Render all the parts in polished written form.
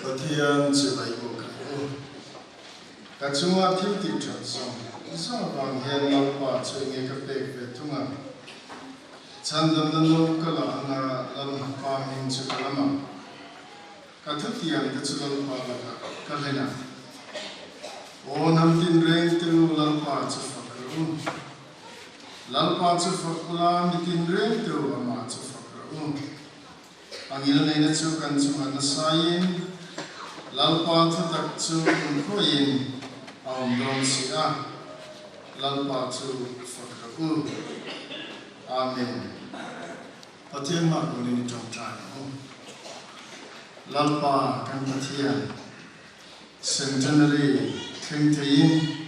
Pathian Sivai Bukaku Kachunga Thiti Chatsong Isang Bang Hian Lalpa Chungi Kapek Vetunga Chandam Nanu Kala Anga Lan Pahin Chukalama Kathutian Kachulalpa Kalena O Namtin Rain Tiru Lalpa Chufakaru Lalpa Chufakula Mitin Rain Tiru Ama Chufakaru Angil Naina Chukan Chunga Nasayin Lalpa Thutak Chu Unkoyin Aum Don Sia Lalpa Chu Fakaru Amen. Pathian Margulini Tongtrai Lalpa Kan Pathian Centenary Kengtayin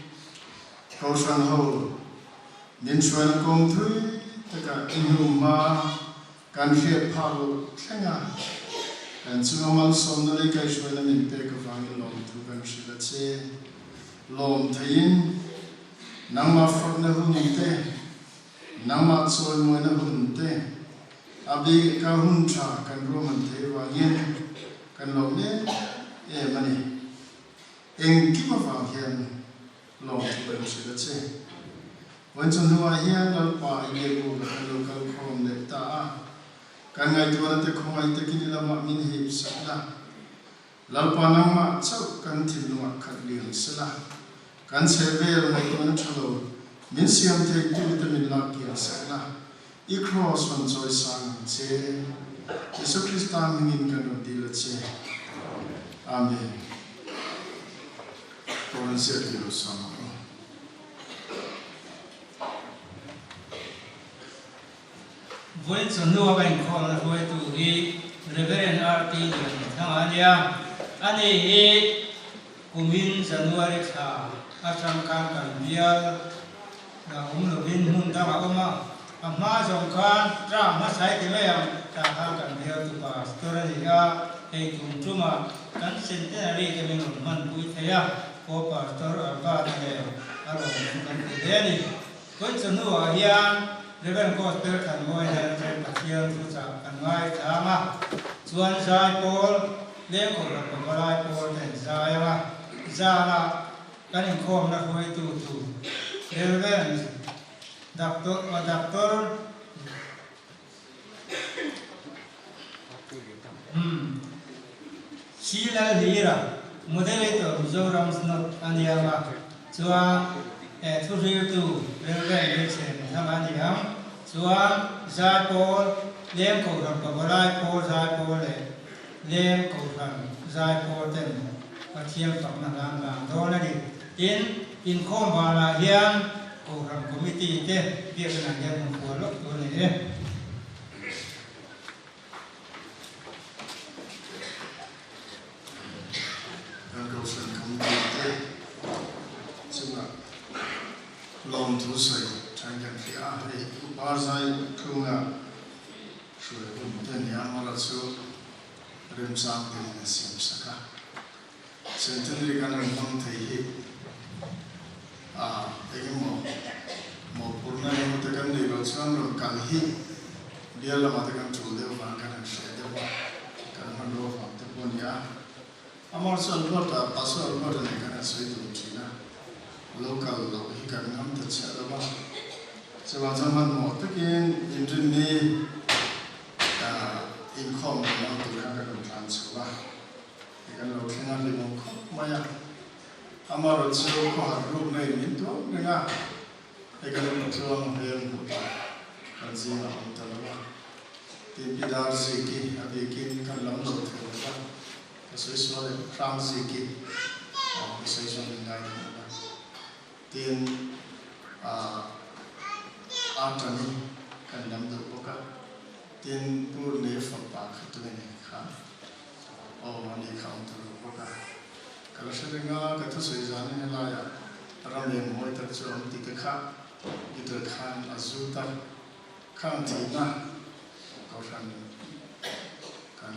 Kaushan Ho Ninshuan Kong Thui Taka Inhuma Kan Fiat Palu Klenga Kan Tsugamal Somnali Kaishwana Minte Kavangi Lom Tugan Shilatse Lom Tayin Nangma Frogna Hunite Nangma Tsoi Moina Hunte Abi Kahuncha Kan Romante Wangin Kan Lomne Mani Eng Kimavang Hian Lom Tugan Shilatse Wanchun Hua Hian Lalpa Igebu Local Krom Lepta Kan ngai tuan te khongai te kini lama min hip sala lalpa nangma chau kan thilwa khatliang sala kan sevel ngai tuan thalo min siam te tu vitamin la ki sala I cross on joy sang che Yesu Krista mingin kan dil che amen Tuhan serti sama Với số nô bánh con là với tụ hi Reverend R.T. thằng anh ấy cùng mình số nô ấy thà Atram cam cần bia là lo bin hun ta bảo mà dòng khan ra mà sai cái này ta cam cần bia tụ bà story hay cùng chung mà cán centenary cái mình mình bui thế có pastor ở ba này ở đó mình cái này với số nô hiền Reverend Gospel kan ngoi dan ren pathian tu sa kan ngai sama chuan sai pol leng ko la ko lai pol ten sai ma zala kan in khom na hoi tu Reverend doctor Sheila Lira moderator Zoram Snot Andiama chuan thu riu tu Reverend Nixon tham anh em chuan giải pol lem cầu rằng có lại pol giải pol này lem cầu rằng giải pol tên và thiêm phẩm là làm đó là đi in không vào là hiền cầu rằng committee tên việc là hiền của lúc đó này Lom thu soi chang kan fi a he bar sai thunga shui bun ten ya mala chu rem sang te na sim saka centenary kan hong thei hi mo purna mo te kan ni ro chuan ro kan hi dia la ma te kan chu de wa kan she de wa kan man ro fa te pon ya amor sol lota pasol lota ne kan soi tu china local lo hi kan ngam ta cha la ba se wa zaman mo takin inrin ni income na tu kan kan transfer ba kan lo thena le mo kho ma ya amaro chu ko ha group nei min to nga kan lo chuang hen kan ji na am ta la ba ti bidar si ki abi kin kan lam lo the ba ka soi so le fram si ki ka soi so ngai tiên atani kan lam do boka tiên pur ne phật pa khatu ne kha o ani kham tu boka kala shringa ka thu sei jan ne la ya ram ne moi ta chu am ti ka kha itur khan azuta khan ti na ka shan kan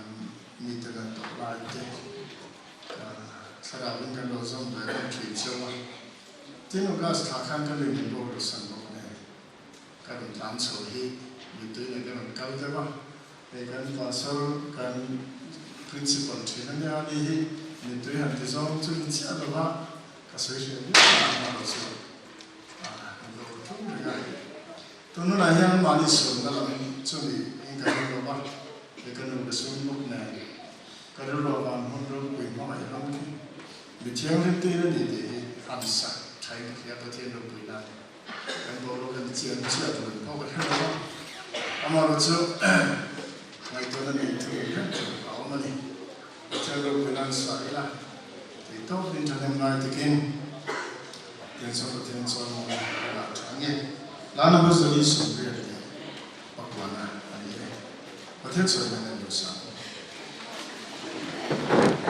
mi ta ga to la te ka sara bin kan lo zom da kan tri chewa Tino gas thakhan ka le ni bo san bo ne ka ri tan so hi mi tu ne kan kal de ba e kan pa so kan principle to the Nadi, the 300 zone to the Tiadova, Association. Tono na yang mali so dalam suri hingga roba dengan bersumbu na kalau roba mundur kui mama yang mungkin ditiang lentera ni habisa cai dia bertiang roba na dan baru kan ditiang cia tu kau berapa amal tu ngai tu nanti tu kan kau mani ditiang roba na sahila itu bintang ngai tekin yang seperti yang soal nak canggih Lana was the least of really Bakwana and the but that's what I do some. Yeah.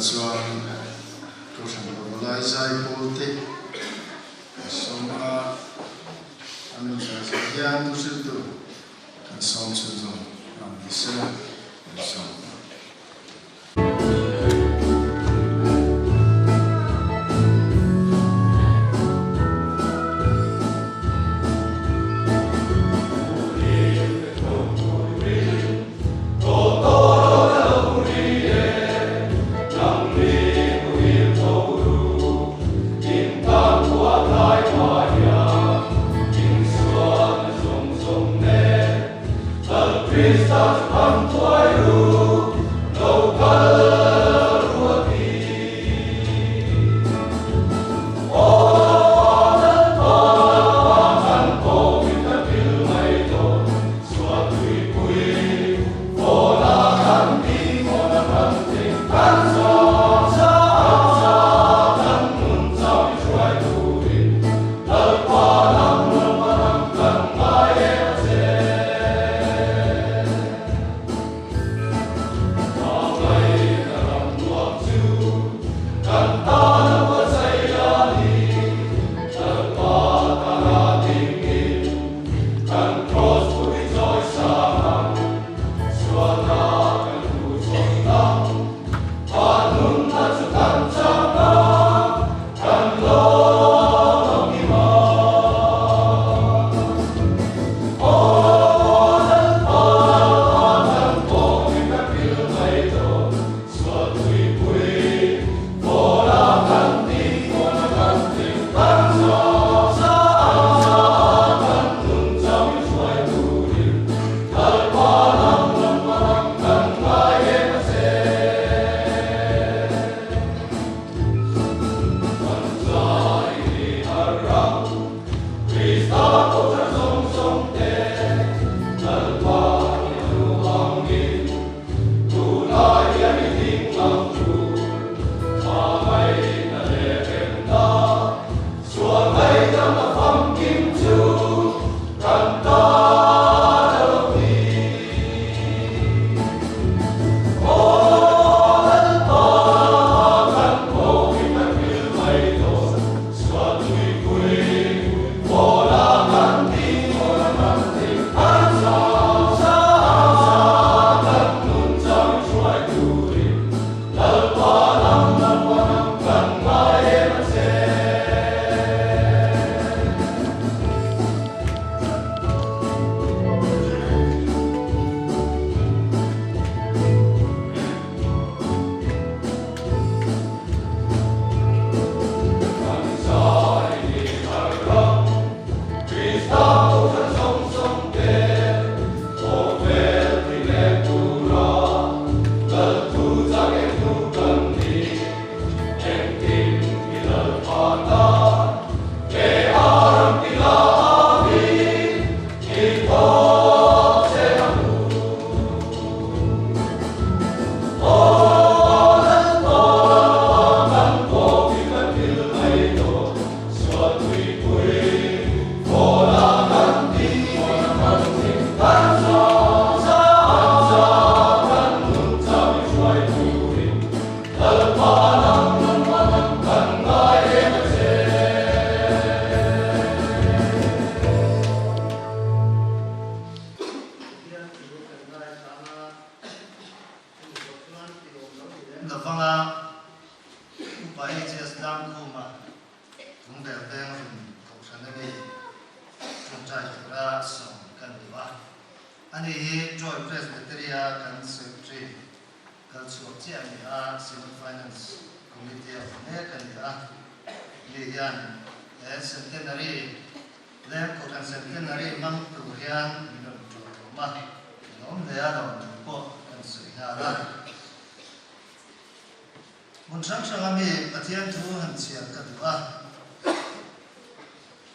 chuan ko thang ko lai zai polte soma anu sa hian tu sil tu kan som chu zo ram se som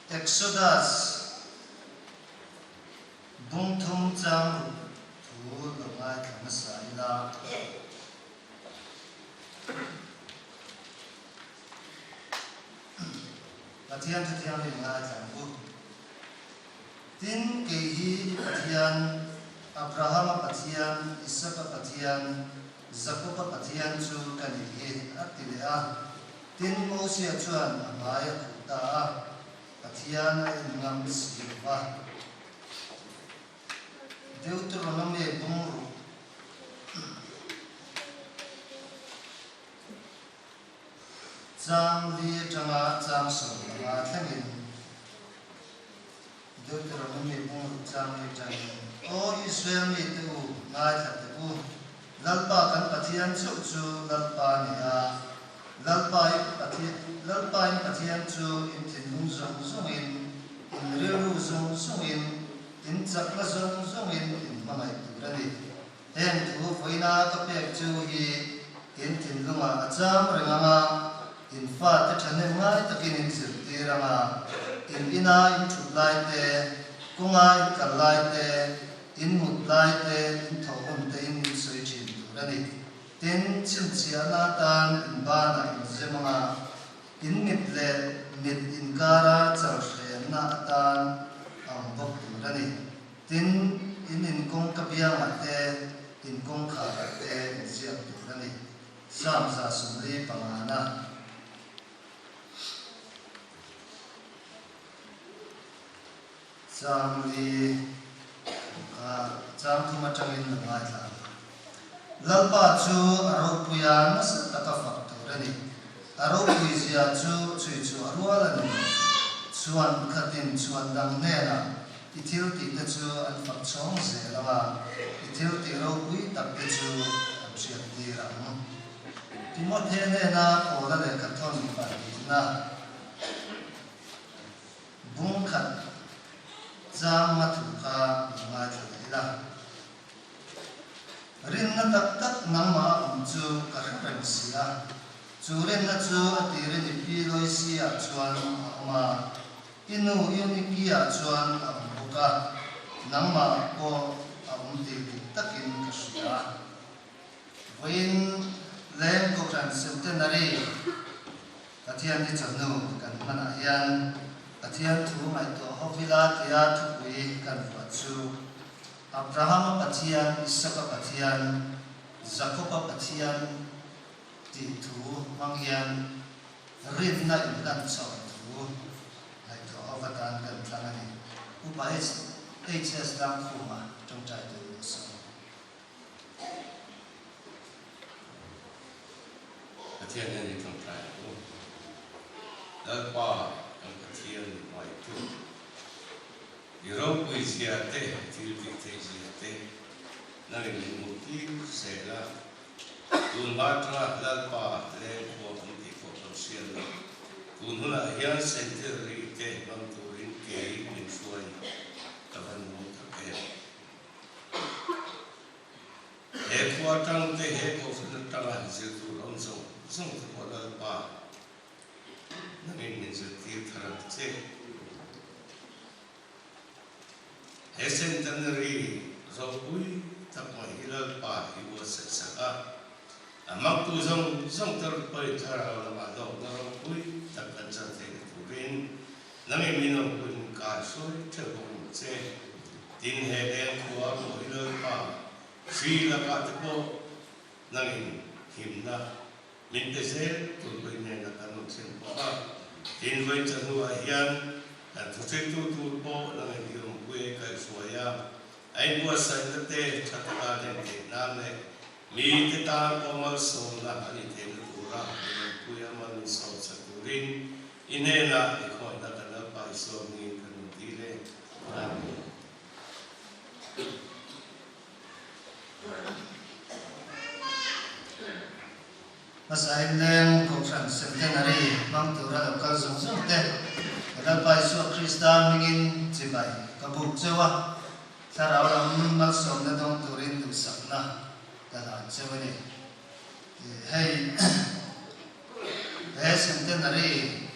Exodus bung thum chang thu longai thang sai la pathian thiang ni nga chang bu tin ke hi pathian Abraham pathian Isaac pathian Zakopa Pathian chu kani hi atilea tin Moses chuan amaya ta Pathian ngam siwa Deuteronomy bungru Jang li changa jang so ma thangin Deuteronomy bungru jang li chang o Israel mi tu ngai thatu lalpa kan Pathian chu lalpa nia lalpa Pathian chu in thinung zong zongin in riru zong zongin in chakla zong zongin in mangai turani heng thu foina ka pek chu hi in thinlunga acham renganga in fa te thane ngai takin in sirtiranga in ina in thutlai te kunga in kallai te in mutlai te in thawun te in soi chin turani tin chin chiana tan in bana in zemanga in mitle mit in kara chawshe na tan ang bok turani tin in kong kapiang te in kong kha te in siam turani sam sa sumli pangana samli jam thuma changin ngai la lalpa chu aro puyan sa taka faktorani aro puizia chu arwalan chuan khatin chuan dang nena ithil ti te chu an fak chong se lama ithil ti ro pui tak te chu an chiat ti ram timothe nena ola le kathon pa na bung khat jam mathu kha ngai la rin na tak nangma chu karang sia churen na chu atire ni pi loi sia chuan ma inu unikia chuan amuka nangma ko amti takin kasia wain lem ko tran centenary Pathian ni chanu kan mana hian Pathian thu mai to hovila tia thupui kan chu Abraham Pathian, Isaac Pathian, Jacob Pathian, ti thu mangyan rin na ilan chaw thu ai to avatan kan tlangani upai HS dang khuma trong trai tu so Pathian ni trong trai tu lalpa ang Pathian mai tu Europe isiate tilti isiate nang muti sela tun batra lalpa le ko muti ko sel tun huna hian century te bang turin ke min suai taban mo ke he ko tang te he ko sun tanga sil tu rom so ko lalpa nang min se ti tharat che Centenary Zopui Tapoi Hilal Pa he was Saka Among two zong terpoi Tara Lamado Narapui Takansan Turin Nami Mino Kun Kasoi Tebum Se Din Heden Kuam Hilal Pa Sri Lakatapo Nami Himna Mintezel Tulpoi Nena Kanuk Senpa Din Wai Chanua Hian and to take to Turbo Nami kai suaya ai bua sai te chata de nane mi te ta komal so la ani te tura kuya man so saturin inena ko na kana pa so ni kan dile masai leng ko tran centenary bang tura lokal zong zong te dal pai so Kristan mingin chibai kabuk chewa sarau ram mal som na dong turin du sakna kala chewani hey centenary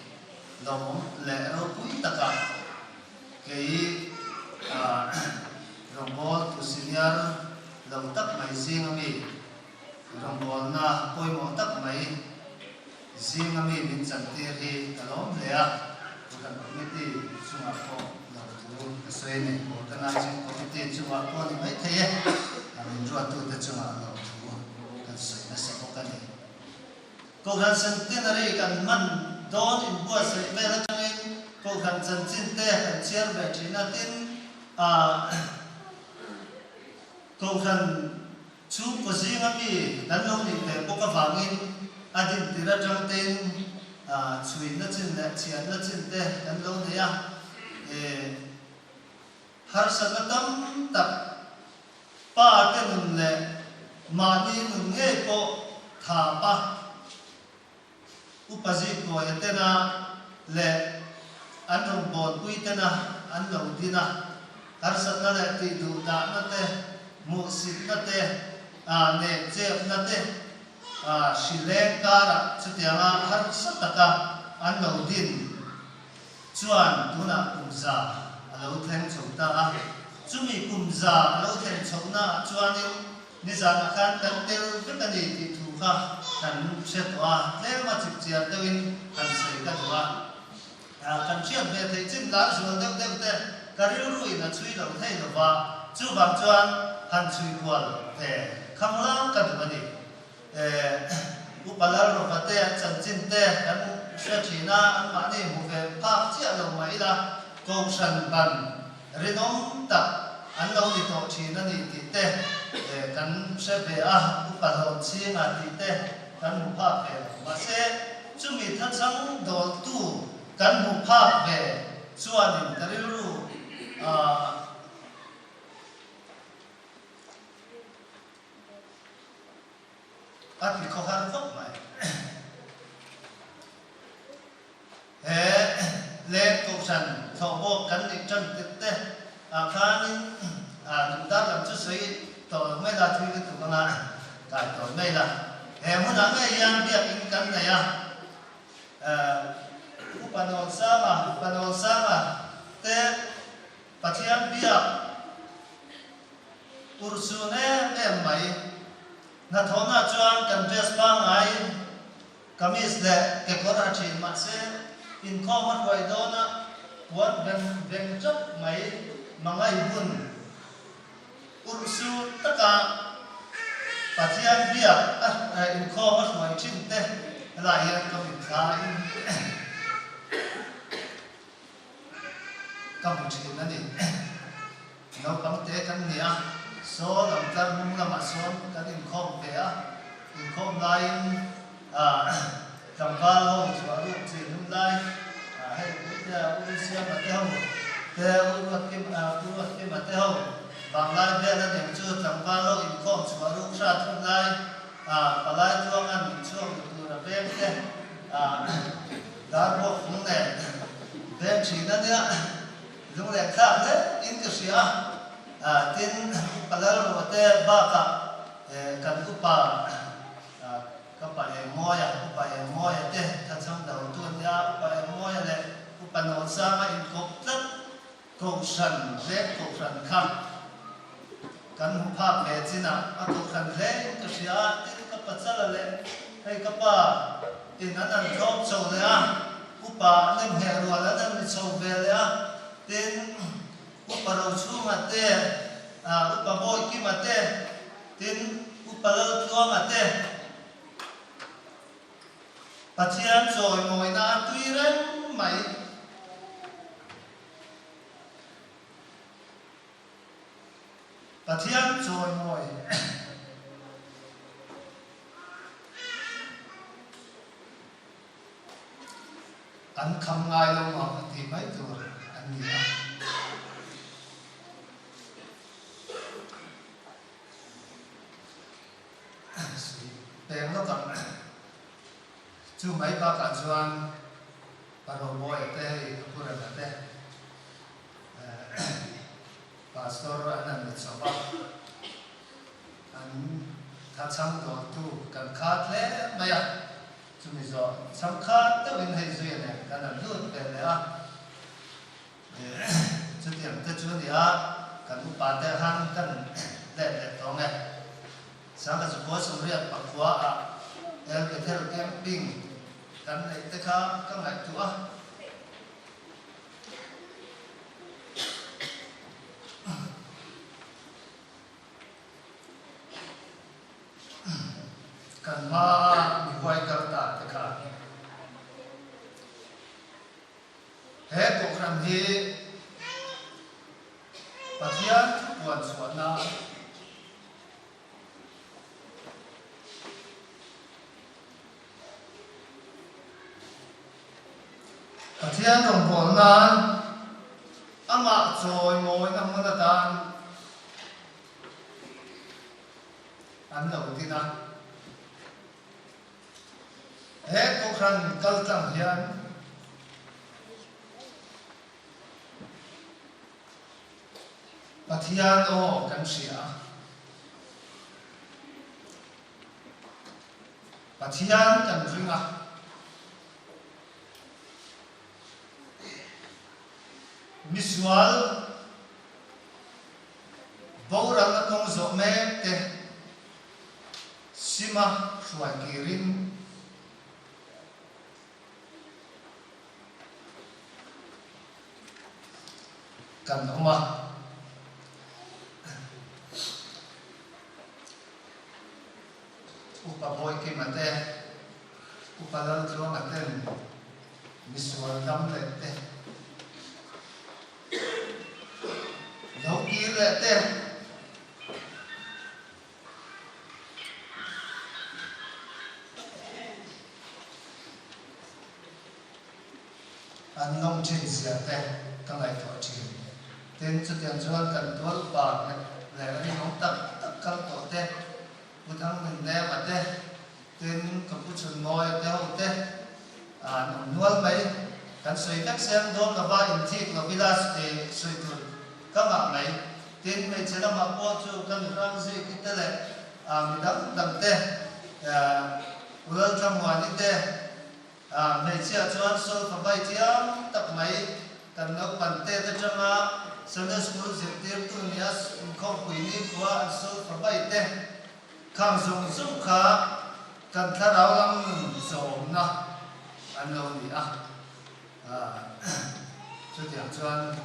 dom le ro pui taka kei rombol tu senior dom tak mai sing ami rombol na poi mo tak mai sing ami min chantir hi kalom lea kan committee sunga ko Australia organizing committee chunga ko ni mai thei amin ro tu te chunga lo tu kan กันนี่ก็การสันตินารีกันมันโดนอินบัวใส่เบลจังเองก็การสันติเตะกันเชียร์แบบจีน่าตินก็การชูกุศิงามีนั่นลงนี่แต่พวกกฟังอินอดีตที่เราจังเต็นช่วยนัดจินและเชียร์นัดจินเตะนั่นลงเนี่ยหาสันตัมตับป้าเต็นเลยมาดีนุนเงี้ยก็ถาปะอุปจิตตัวเตนะเลยอันลงบอลกุยเตนะอันลงดีนะหาสันนั่นแหละที่ดูดานั่นเตะมุสิตนั่นเตะเนเจ็บนั่นเตะสิเลงการะสุดยังหาสันตะอันลงดินชวนตัวนักกุมซาเราแทงชมตาจุมีกุมซาเราแทงชมนะชวนนี่นิสานการตั้งเตลเป็นกันดีที่ถูกค่ะกันเชื่อว่าเลี้ยงมาจิบเจียดวินกันใส่กันว่ากันเชื่อเมื่อที่จิ้มล้างส่วนเดิมแต่การรู้อินะช่วยเราให้เราว่าจูบางจวนหันช่วยกวนแต่คำล่างกันวันนี้อุปลาเราพัฒนาจันจินเตะกันเชื่อชีน่าอันมาเนี่ยหูเฟภาพเจ้าเราไม่ละกองชันบันเรื่องน้องตับอันเราที่โตชีนั่นนี่ติเตะกันเชื่อเบียอุปลาชีนาติเตะกันหูภาพเบียมาเสจุมีทัศน์โดนตู้กันหูภาพเบียส่วนนี้การรู้อาทิตย์เขาหันฟกไหมเล็กกุศลเขาบอกกันอีกจนติดเตะข้านี่ดุดาลำจุดสวยต่อไม่ได้ทุยกันถูกกันนะกายต่อไม่ได้มันอะไรยังเบียกินกันเนี่ยอุปนนท์สามะเตะปัจจัยเบียอุรสุเน่ไหมนัทนาจวนกันเดสปังไอคามิสเดเกคอร์ชินมาเซอินคอมัดไว้โดนะวันเบงจับไหมมังไงบุญอุรสุตะกาปัจจัยเบียอินคอมัดไว้ชินเตลายยังคามิสไอคำพูดชินนั่นเองเราบังเตกันเนี่ยโซ่ลำตัดมุงละมาโซนกันอินคอมเบียอินคอมไลน์จำบ้าห้องสวรุปจีนุ่มไลน์ให้อุตเสียมาเที่ยวเที่ยวอุตเก็บมาเที่ยวบางไลน์เบี้ยนั่นเองชื่อจำบ้าห้องอินคอมสวรุปชาติทุ่มไลน์ปลายช่วงนั้นช่วงตัวระเบียงเนี่ยดาร์บฟงเนี่ยเบี้ยชีนั่นเนี่ยลุงเล็กข้ามเนี่ยอินก็เสียทินปลาเราเตะบ้ากันกุปะกุปะมอยกุปะมอยเตะทัศน์ดาวตุนยากุปะมอยเลยกุปะโนซามาอินกบตัดกบชันเล็กกบชันข้ามกันหุบภาพเบจินะกบชันเล็กก็เสียทินกุปะซาลเลยให้กุปะทินนั้นชอบโชว์เลยกุปะเล่มเฮรัวแล้วนั่นโชว์เบลเลยทินอุปเราชูมาเตะอุปโบยกิมาเตะทินอุปเราตัวมาเตะปัจจัยโจยมวยนาตุยเรนไหมปัจจัยโจยมวยอันคำง่ายลงมาที่ไม่ตัวอันนี้แต่แล้วกันจูไม่ปากกันชวนปารบอยเตะพูดอะไรเตะพาสตอร์อันนั้นเป็นสบายอันถ้าช่างตัวตู้กันขาดเลยไม่อะจูไม่จอช่างขาดต้องเป็นให้ช่วยเนี่ยกันนั่นดูเป็นเลยอ่ะจุดเดียวแต่จุดเดียวกันอุปาเตหันกันเด็ดตรงไงสังกัดสุโขสมเรียบปักหัวเอลเทลแคมปิ้งกันในตะขาข้างหลังตัวกันมา khăn hi Pathian buồn suốt na Pathian rong bol nan ama choi moi na mun tan an lo ti na he ko khan kal tang hian Pathian o kan sia Pathian kan ringa Misual Bauran na kong zo me te Sima Shuan Kirin Kan oma Upa boy ki mate Upa lal jo maten Misual dam lete Đâu kia lệ tên Anh nông trên xìa tên Các ngài thọ trình Tên cho tiền cho anh cần tuốt bạc Lệ là đi nóng tắc các tổ tên Bút thăng mình nè mà tên Tên cầm bút chuẩn ngồi Tên hồng tên Nông nuôn mấy Cần suy các xem đô cả ba in thiết Là vilas để suy tuần các bạn này tin mình sẽ làm một bộ chú cần răng gì cái này mình đâm tên trong ngoài những tên mình sẽ cho anh số phòng bay tiếng tập máy cần nó bản tên cho trong Sunday school diễn tiếp tu nhớ không quỷ ní của anh số phòng bay tên khang dùng giúp khá cần thà đào lắm dùng na anh đâu đi cho tiếng cho anh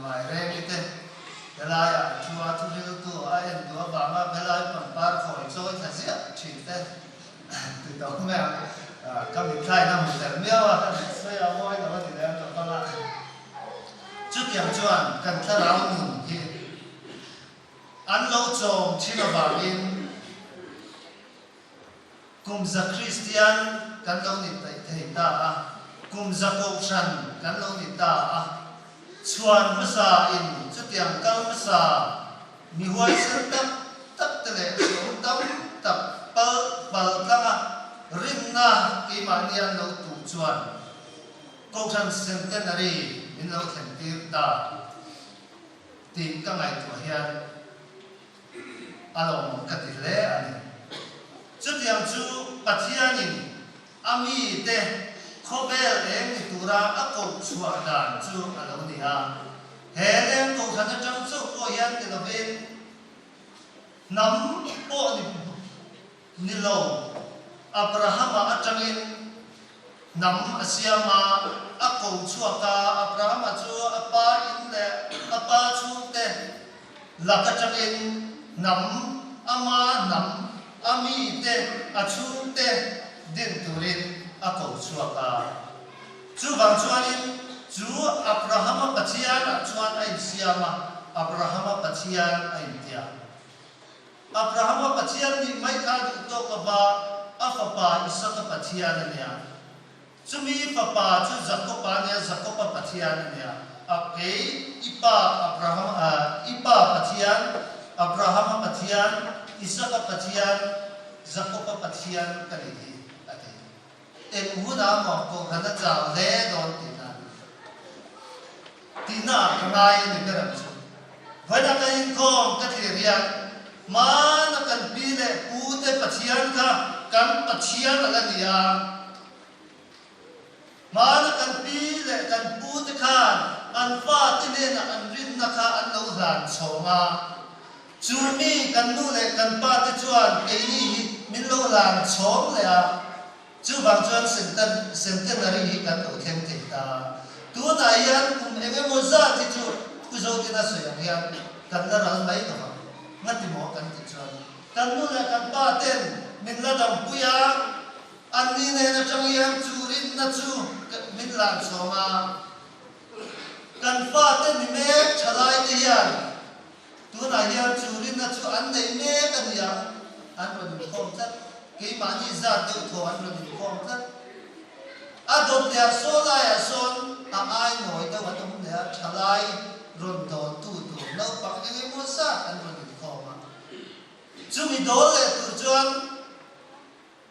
ngoài rèn như thế, cái này chùa thu lưu tu ai ăn chùa bà mà cái này còn ba khỏi rồi thật sự chỉ thế, từ đó mẹ các vị thầy làm một lần nữa các vị xây áo môi đó thì em cho con lại, trước kiểm chuẩn cần thà áo mùng thì ăn lâu trồng chỉ là bảo in cùng giặc Christian cần lâu nhịp thầy ta cùng giặc cộng sản cần lâu nhịp ta Chuan masa in chút tiếng cao masa mi huai sơn tập tele xuống tập bal kama rim na ki manian lo tu chuan câu san centenary in lo thèm tir ta tìm các ngày tuổi hiền along cái tỷ lệ anh chút tiếng chú Pathian in ami te Khobel em tura ako chua dan chu alo dia helem ko thana chang chu ko yan ke noven nam po ni lo Abraham atangin nam asiama ako chua ka Abraham chu apa in le apa chu te lakatangin nam ama nam ami te achu te din turin ako suaka chu bang chuanin chu Abraham Pathian chuan ai siama Abraham Pathian ai tia Abraham Pathian ni mai ka to ka ba afapa Isaka Pathian ania chumi papa chu Jacob ania Jacob Pathian ania ake ipa Abraham ipa Pathian Abraham Pathian Isaka Pathian Jacob Pathian kali em huna mo ko hana chao le don tina kanai ni karam chu vada ka in ko ka thirian ma na kan pi le pu te Pathian ka kan Pathian la nia ma na kan pi le kan pu te khan an fa te le na an rin na kha an lo dan chonga chu mi kan nu le kan pa te chuan ke ni min lo lan chong le a chú bằng chuan centenary hi kan lo thêm thế ta tu na yan kum em mo za ti chu ku zo ti na so yang yan kan na ral mai ka ngati mo kan ti chuan kan nu la kan pa ten min la dam puya an ni ne na chang yan chu rin na chu min lan soma kan fa te ni me chalai te yan tu na yan churin na chu an nei me kan ya an ron khom chat ke ma ni za te tho an ron khom chat a dot ya so la ya son a ai noi te wa tum ya chalai ron do tu no pa ke mo sa an ron khom ma chu mi do le tu chuan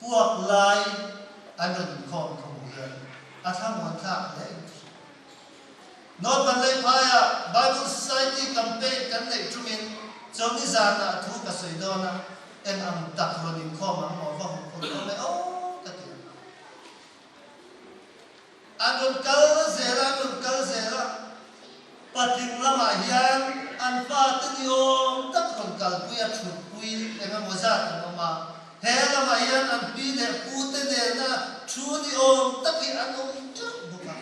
puak lai an ron khom khom ya a tham mon tha le not ban lei phaya Bible Society campaign kan nei tumin choni zana thu ka soidona en am tak ronin khoma mo va ko le o ka ti anun kal zera pating lama hian an fa tiniom tak ron kal puya thu pui enga moza no ma he lama hian an pi le pu te ne na thu ni om tak ki anom chu buka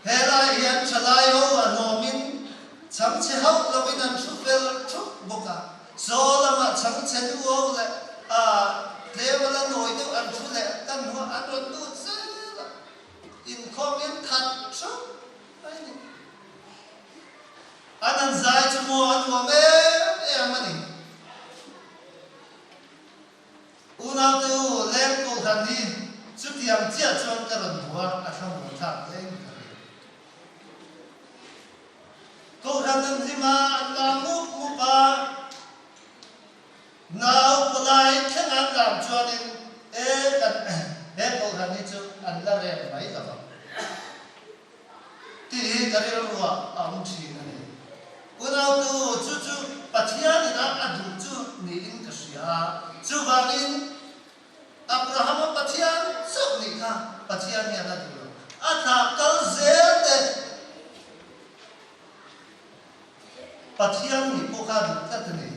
hela hian chalai ho anomin cham che hau lovin an thu fel thu boka so lama cham che du ho le a level noi du an thu le kan ho an ron tu se in comment that chu ai ni anan zai chu mo an mo me e amani una tu lem ko kan ni chu tiang chia chuan ka ron bua a thang mo tha le ko ranan lima na mu pa now polai thanga lam chuanin e kan e ko ran ni chu an la re mai la ti kari ruwa am thi na ni unau tu chu pathian na adu chu ni in ka sia chu bangin Abraham pathian sok ni ka pathian ya na du atha kal zete pathian ni pokah du tatni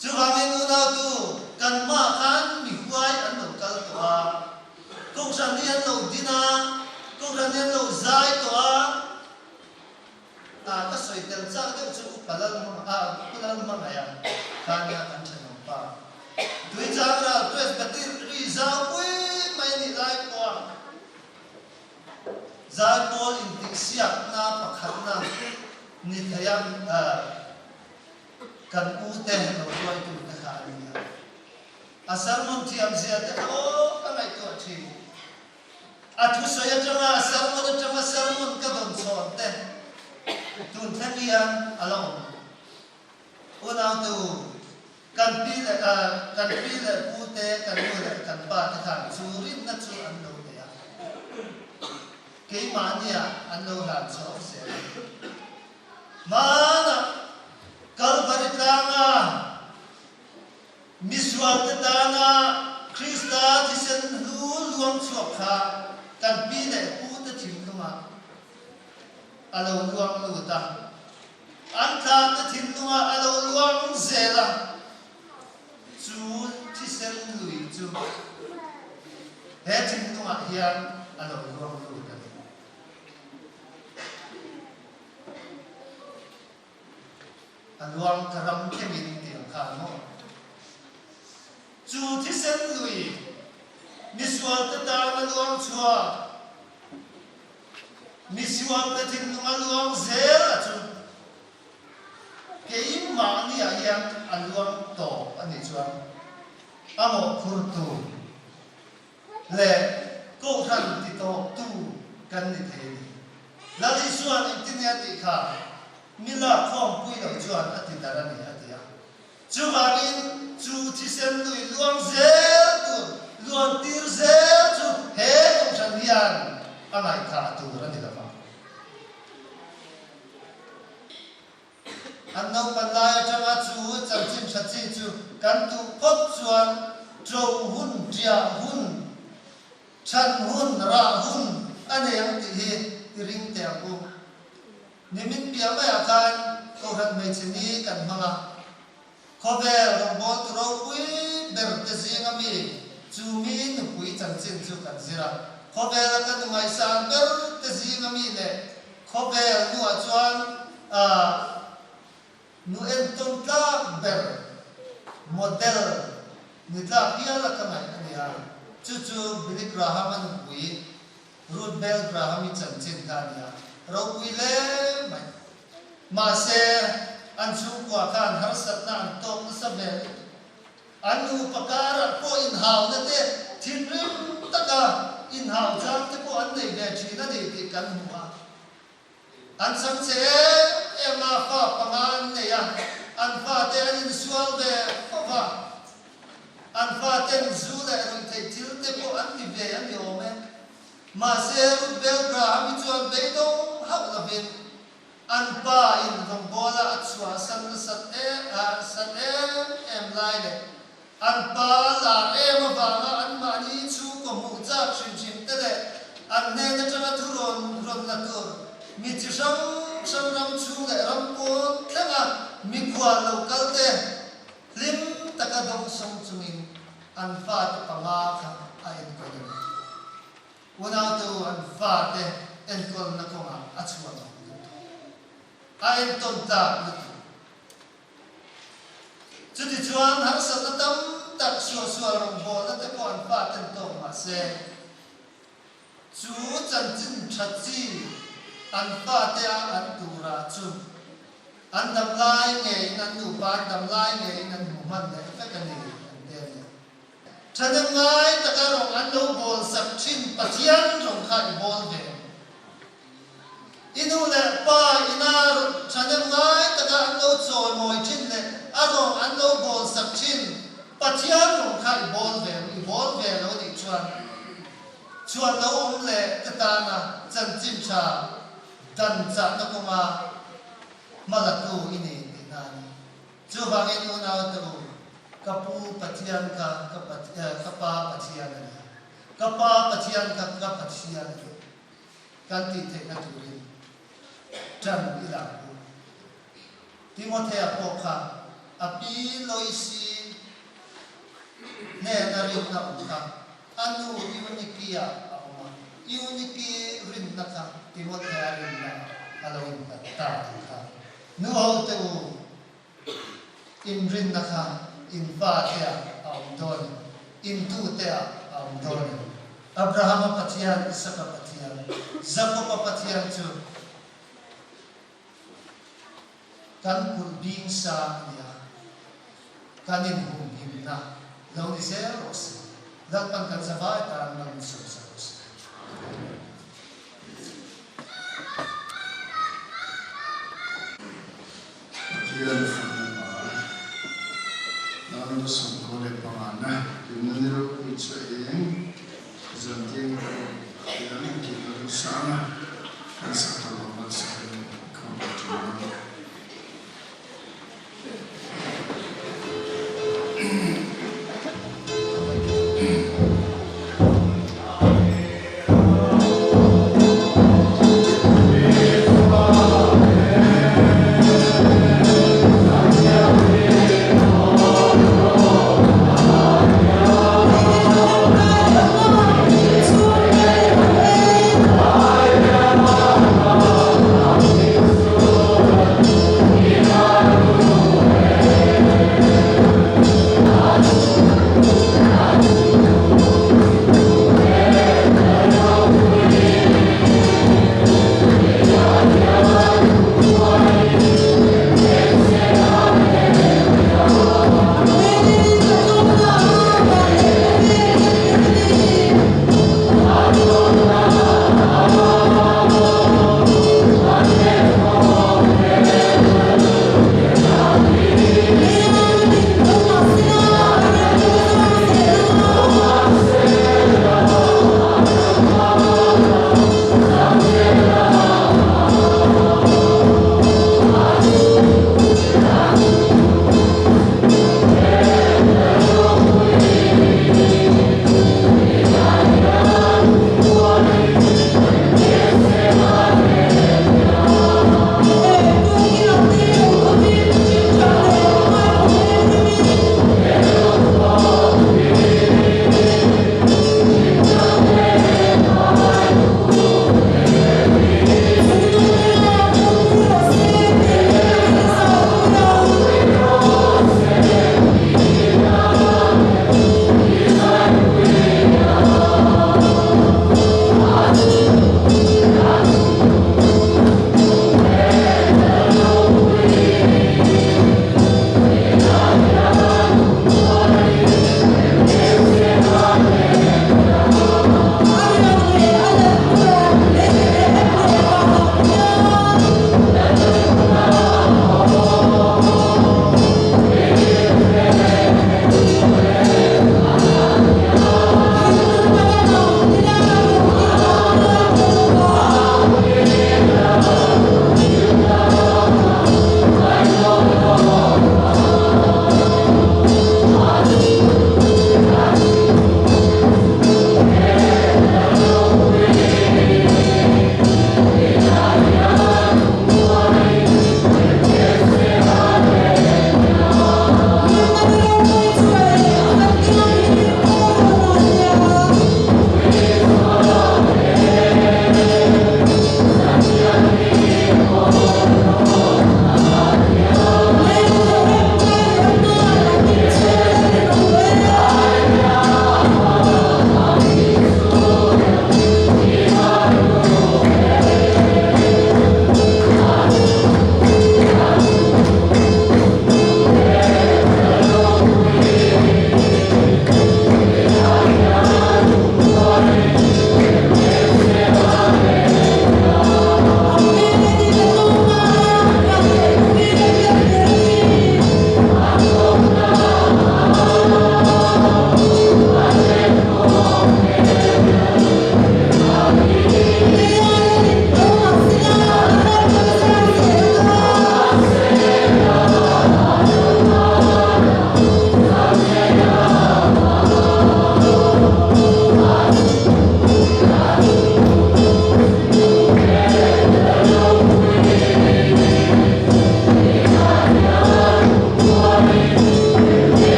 chu bangin unau tu kan ma khan mi huai an lo kal toa kong san ni an lo dina kong san ni an lo zai toa ka soi tel cha de chu palal ma ya kan ya kan chen pa tui cha ra twes batir ri za pui mai ni lai kwa za pol in tik siak na pakhat na ni thayam kan u te no tuai tu ta kha ni asar mon thiam zia te o ka ngai to thi a thu soya changa asar mon ka don chon te tun thakian along unau tu kan pi le pu te kan mu le kan pa ta khan churin na chu an lo le ya ke ma nia an lo han so se mana kal baritanga miswal te dana krista tisen lu luang chok kha kan pi le pu te thim luma alo luang lu ta an tha te thim luma alo luang zela chu tisen lui chu he thim luma hian alo luang lu ta aluang karam kemin tiang kha no chu tisen lui miswal te dana luang chua miswal te thim luma luang zela chu ke ma ni a yang aluang to ani chuan amo khurtu le ko khan ti to tu kan ni the ni la li suan intinia ti kha mila khom pui lo chuan ati darani atia chu bagin chu thisen lui luang zel tu luang tir zel chu he kom san hian angai kha tu rani la an nau pan lai changa chu chang chim sachi chu kan tu phot chuan trou hun tia hun chan hun ra hun ane ang ti hi ring te aku nimin pia ba kan ko ran mai chini kan manga khovel ro bo tro pui ber te zinga mi chu mi nu pui chang chin chu kan zira khovel kan mai san ber te zinga mi le khovel nu a chuan nu en ton ta ber model ni ta pia la ka mai ani a chu Billy Graham an pui Ruth Bell Graham i chan chin ka nia ro pui le mai ma se an chu kwa khan har sat na an tok na sa vel anu pakara ko in haw na te thin rim taka in haw jang te ko an nei ve thina nei ti kan hua an sang che ema fa pangan ne ya an fa te an in sual ve fa an fa ten zu le ron te til te ko an ti ve an yo me ma se Ruth Bell Graham i chuan be do hau la vin an pa in rong bola at chua san sat em lai le an pa la em ba na an ma ni chu ko mu cha chin chin te le an ne na changa thuron ron la tur mi chi sam ram chu le ram ko thlanga mi kwa local te lim taka dong som chumin an fa te panga kha a en ko ni una tu an fa te en ko na ko ma a chua ma a en ton ta chu ti chuan har sa ta tam tak sual rong bo na te ko an fa ten to ma se chu chan chin that chi an fa te an tu ra chu an dam lai nge nan nu pa dam lai nge nan mu man le ka ka ni an de ne than ngai ta ka rong an lo bol sak chin pathian rong kha i bol ve inu le pa ina than ngai ta ka an lo choi moi chin le arong an lo bol sak chin pathian rong kha i bol ve lo ni chuan lo le ta ta na chan chin cha dan cha na ko ma malatu ini dinani chu bangin una tu kapu pathian ka kapa pathian ni kapa pathian ka ka pathian ni kan ti te na tu ri chan ila ku Timothea pokha api loisi ne na ri na ukha anu unikia ama uniki rin na ka Timothea rin na alawin ka ta ka nu ho te u in rin na ka in va te a don in tu te a don Abraham pathian Isaka pathian Jacob pathian chu kan pul bing sa ya kanin hum himna lo ni se ros dat pan kan sa vai ta man so sa ros Tiada fana namun sungkole pangana yuniro kucing zanting yang kita sama kan satu lawan sekali kamu Bye.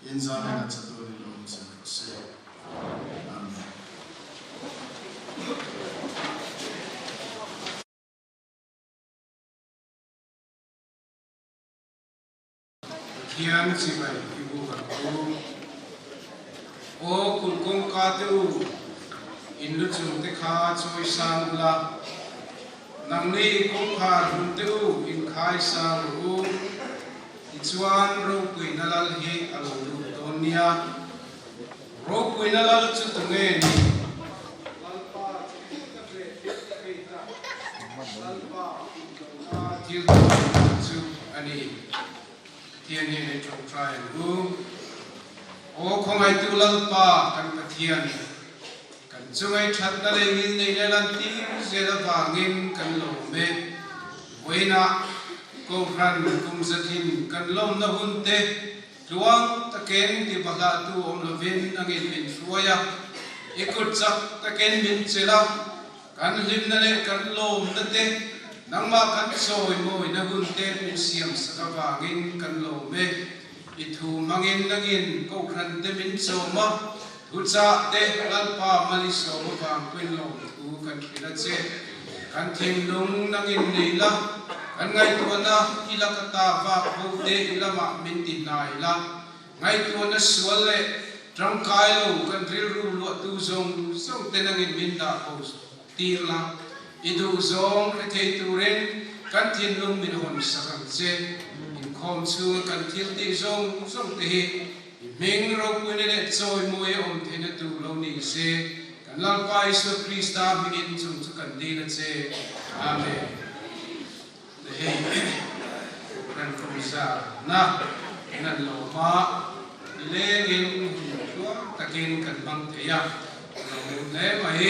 in zone na chatori lo se se amen Kian si bai ibu kan o kun kong ka tu in lu chung te kha choi sang la nang ni kong kha hun te u in khai sang u i chuan ro kui na lal he alo lu ton nia ro kui na lal chu tu nge ni lal pa ka tre ke ta lal pa ka til chu ani thiên nhiên để trồng trái lu, ô không ai tu lal pa kan pathian, kan chung ai chat na le ngin nei le lan ti se la wangin kan lo me, voina ko ran kum zakin kan lom na hun te, luang ta ken ti bala tu om lo vin angin min suaya, ikut chak ta ken min chela, kan lim na le kan lom na te. Nang ma kan soi moi na gun te min siam sakawang in kan lo me ithu mangin nangin ko khan te min so ma thu cha te lal pa mali so ma bang quên lo thu kan khila che kan thim lung nangin nei la kan ngai tu na ila ka ta va ho te ila ma min tin nai la ngai tu na sual le trong kai lo kan ril ru lo tu zong song te nangin min da ko tir la idu zong ke thei turen kan thin lung min hon sakang che in khom chu kan thil ti zong zong te hi meng ro pune le choi moi om thena tu lo ni se kan lal pai so krista mingin chung chu kan di na che amen the hey kan komisa na nan lo ma le ngin chu takin kan bang te ya lo le mai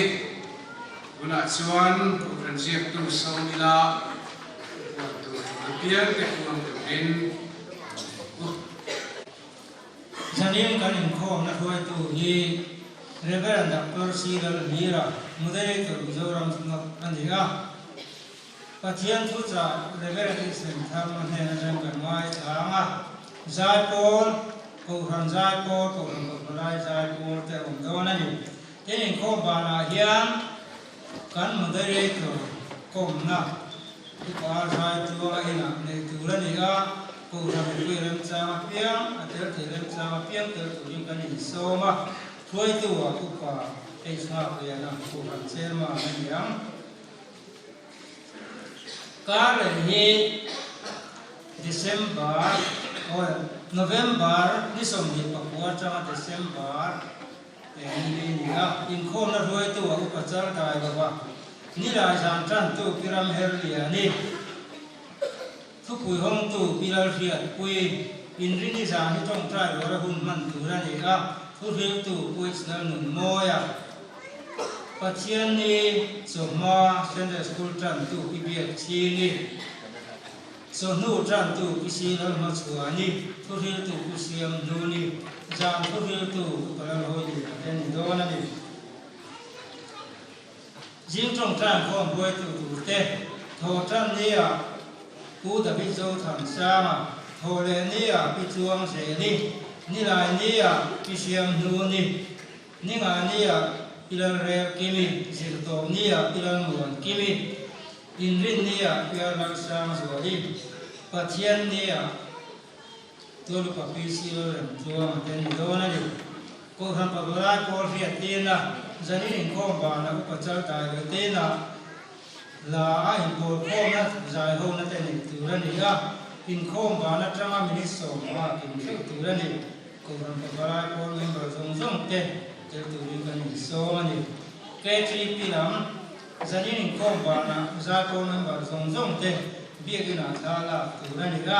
guna chuan kan siap tu saumila tu biar ke puang in Zanim kan in khom na thoi tu hi Reverend Dr. Cyril Mira moderator Zoram Singh Andiga Pathian thu cha Reverend Islam tham ne na jang kan mai anga Zai Paul ko ran Zai Paul ko ran ko lai Zai Paul te om do na ni in khom ba na hian kan moderator kom na ka sai tu a ina ne tu la ni ga ko ra me ri rem cha piang a ter te rem cha piang ter tu ring kan ni so ma thoi tu a ku pa e sa ko ya na ko ran cher ma na yang ka le ni December or November ni som ni pa ko cha December ni ga in khom na thoi tu a ku pa char dai ba ni la san chan tu piram her lia ni thu pui hong tu pilar fiat pui in ri ni san ni tong trai lo ra hun man tu ra ni ga thu ri tu pui snal nun moya pathian ni soma Sunday school chan tu pi biak chi ni so nu chan tu pi si lo ma chua ni thu ri tu pu siam nu ni jam thu ri tu pa lo ho ni den do na ni riêng trong trang không vui tu te thọ trang ni à cú đã bị dâu thằng sa mà thọ lệ ni à bị chuông sẽ ni lại ni à bị xiêm nu ni ngà ni à bị lần rè kimi diệt tổ ni à bị lần muộn kimi in rin ni à bị lần sang rồi đi pathian ni à tôi lúc bị xí lần chuông tên đó này cô thằng bà lại cô việt tiền à dân in khom ba na ko chal tai le te na la a in ko khom na zai ho na te ni tu ra ni ga in khom ba na tranga mi so ma in thu tu ra ni ko ran pa ba ko member zong zong te te tu ri ka ni so ma ni ke tri pi lam dân in khom ba na za ko member zong zong te bi ki na tha la tu ra ni ga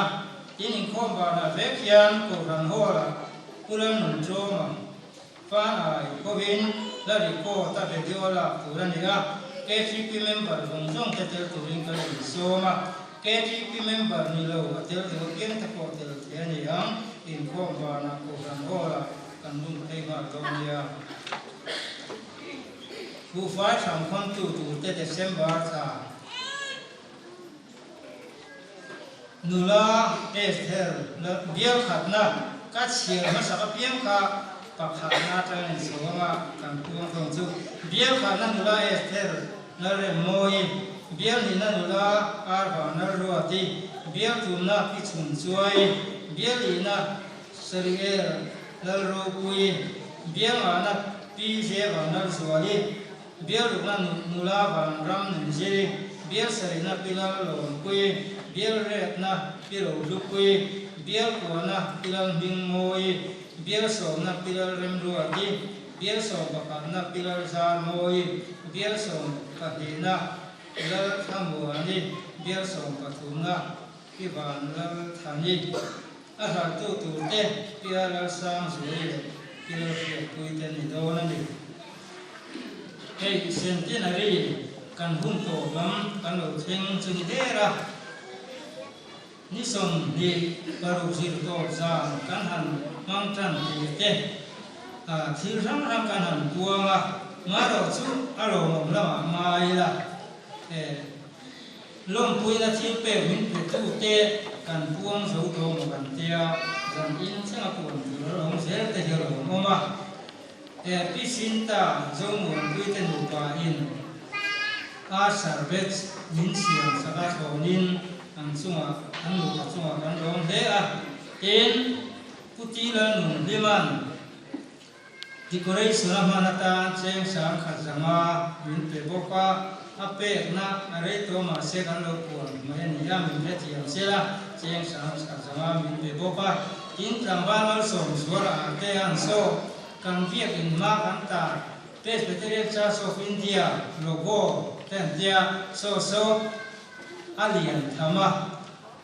in khom ba na ve khian ko ran ho la kulam nun cho ma fa ai ko vin la ri ko ta be dio la tu ra ni ga KTP member dong dong te tel tu ring ka ni so ma KTP member ni lo tel tel kien ta ko tel te ni yang in ko ba na ko ran ho la kan dum te ma do ni ya bu fa cham khon tu te December ta nula Esther na bial khat na các chiều nó sẽ có biếng cả bạc hà na trên số mà cần buông thòng chú biếng khả năng là Esther nó là môi biếng thì nó là Arba nó là đi biếng tụm nó cái chủng chuối biếng thì nó Seriel nó là bùi biếng ở nó pi xe vào nó xóa đi biếng lúc nó nula vào ram nên gì biếng seri nó pi nó lồng bùi biếng rét nó pi lồng lục bùi biếng của nó pi lồng bing môi biếng sầu nó pi lồng rem rùa đi biếng sầu bạc nó pi lồng sa môi biếng sầu bạc đi nó pi lồng tham bùa đi biếng sầu bạc thùng nó pi bàn nó tham đi à sao tu tê pi lồng sang suy pi lồng phiền cùi tên đi đâu nó đi cái centenary kan hung to bam kan lo theng chung de ra ni som ni baru sir to za kan han mang tran ti te a thil ram ram kan han puanga nga ro chu a ro mom la mai la lom pui na thil pe min pe tu te kan puang so to mo kan tia zan in changa pun ro rom zer te ro mo ma pisinta zomun kuiten lupa in a sarbet min sian saka thonin ang chunga an lupa chunga kan rom he a ten putila nun liman decoration manata cheng sang khazanga min pe boka ape na are to ma se kan lo pon mai ni ya min le tiam sela cheng sang khazanga min pe boka tin tramba mal som swara te an so kan viet in ma kan ta Presbyterian Church of India logo ten dia so alien thama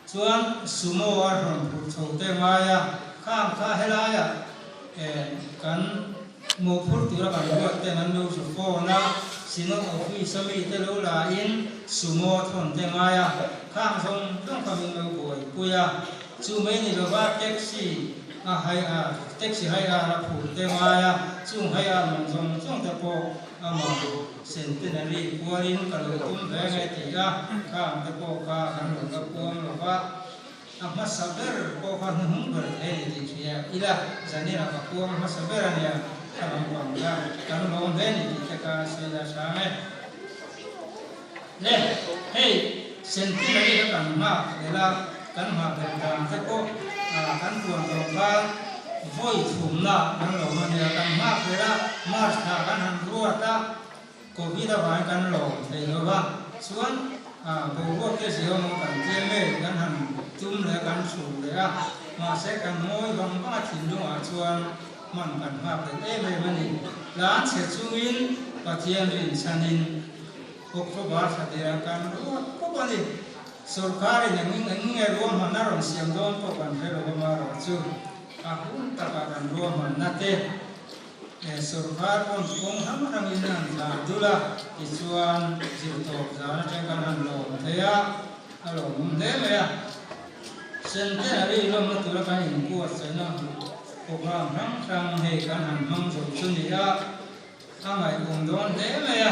chuan sumo aron phu te maya kham kha helaya kan mo phur tura kan lo te nan lo so fo na sino office sami te lo la in sumo thon te maya kham song dong ka min lo boy puya chu mai ni lo ba taxi taxi hai ra phu te maya chung hai man jong te po ama centenary puarin ka lo tum ve ngai ti ga kham te po ka kan lo ka puang lo ba amma saber po kan hum ber e ti chia ila zanira ka puang ma saber ania kan puang ga kan lo ve ni ti ka se la sa me le hey centenary ka kan ma ela kan ma kan te po kan puang lo ba voi thum na kan lo ma ne kan ma phera mars na kan han ruwa ta covid vai kan lo thei lo ba chuan bo bo ke sio mo kan te me kan han tum le kan su le a ma se kan moi bang ba thin lu a chuan man kan ma pe te me mani la che chuin pathian rin chanin oktober sa de kan ruwa ko ba ni सरकारी नंगे रोम हना रोम सियम दोन तो कंट्रे रोम मारो चु ahun takaran roman nate सरकार को कोम हम रंगिना दुला इचुan जितो जाना Changan han lo thea alo mde meya centenary lo matura kan in ku asena program rang rang he kan han mang zo chunia amai don de meya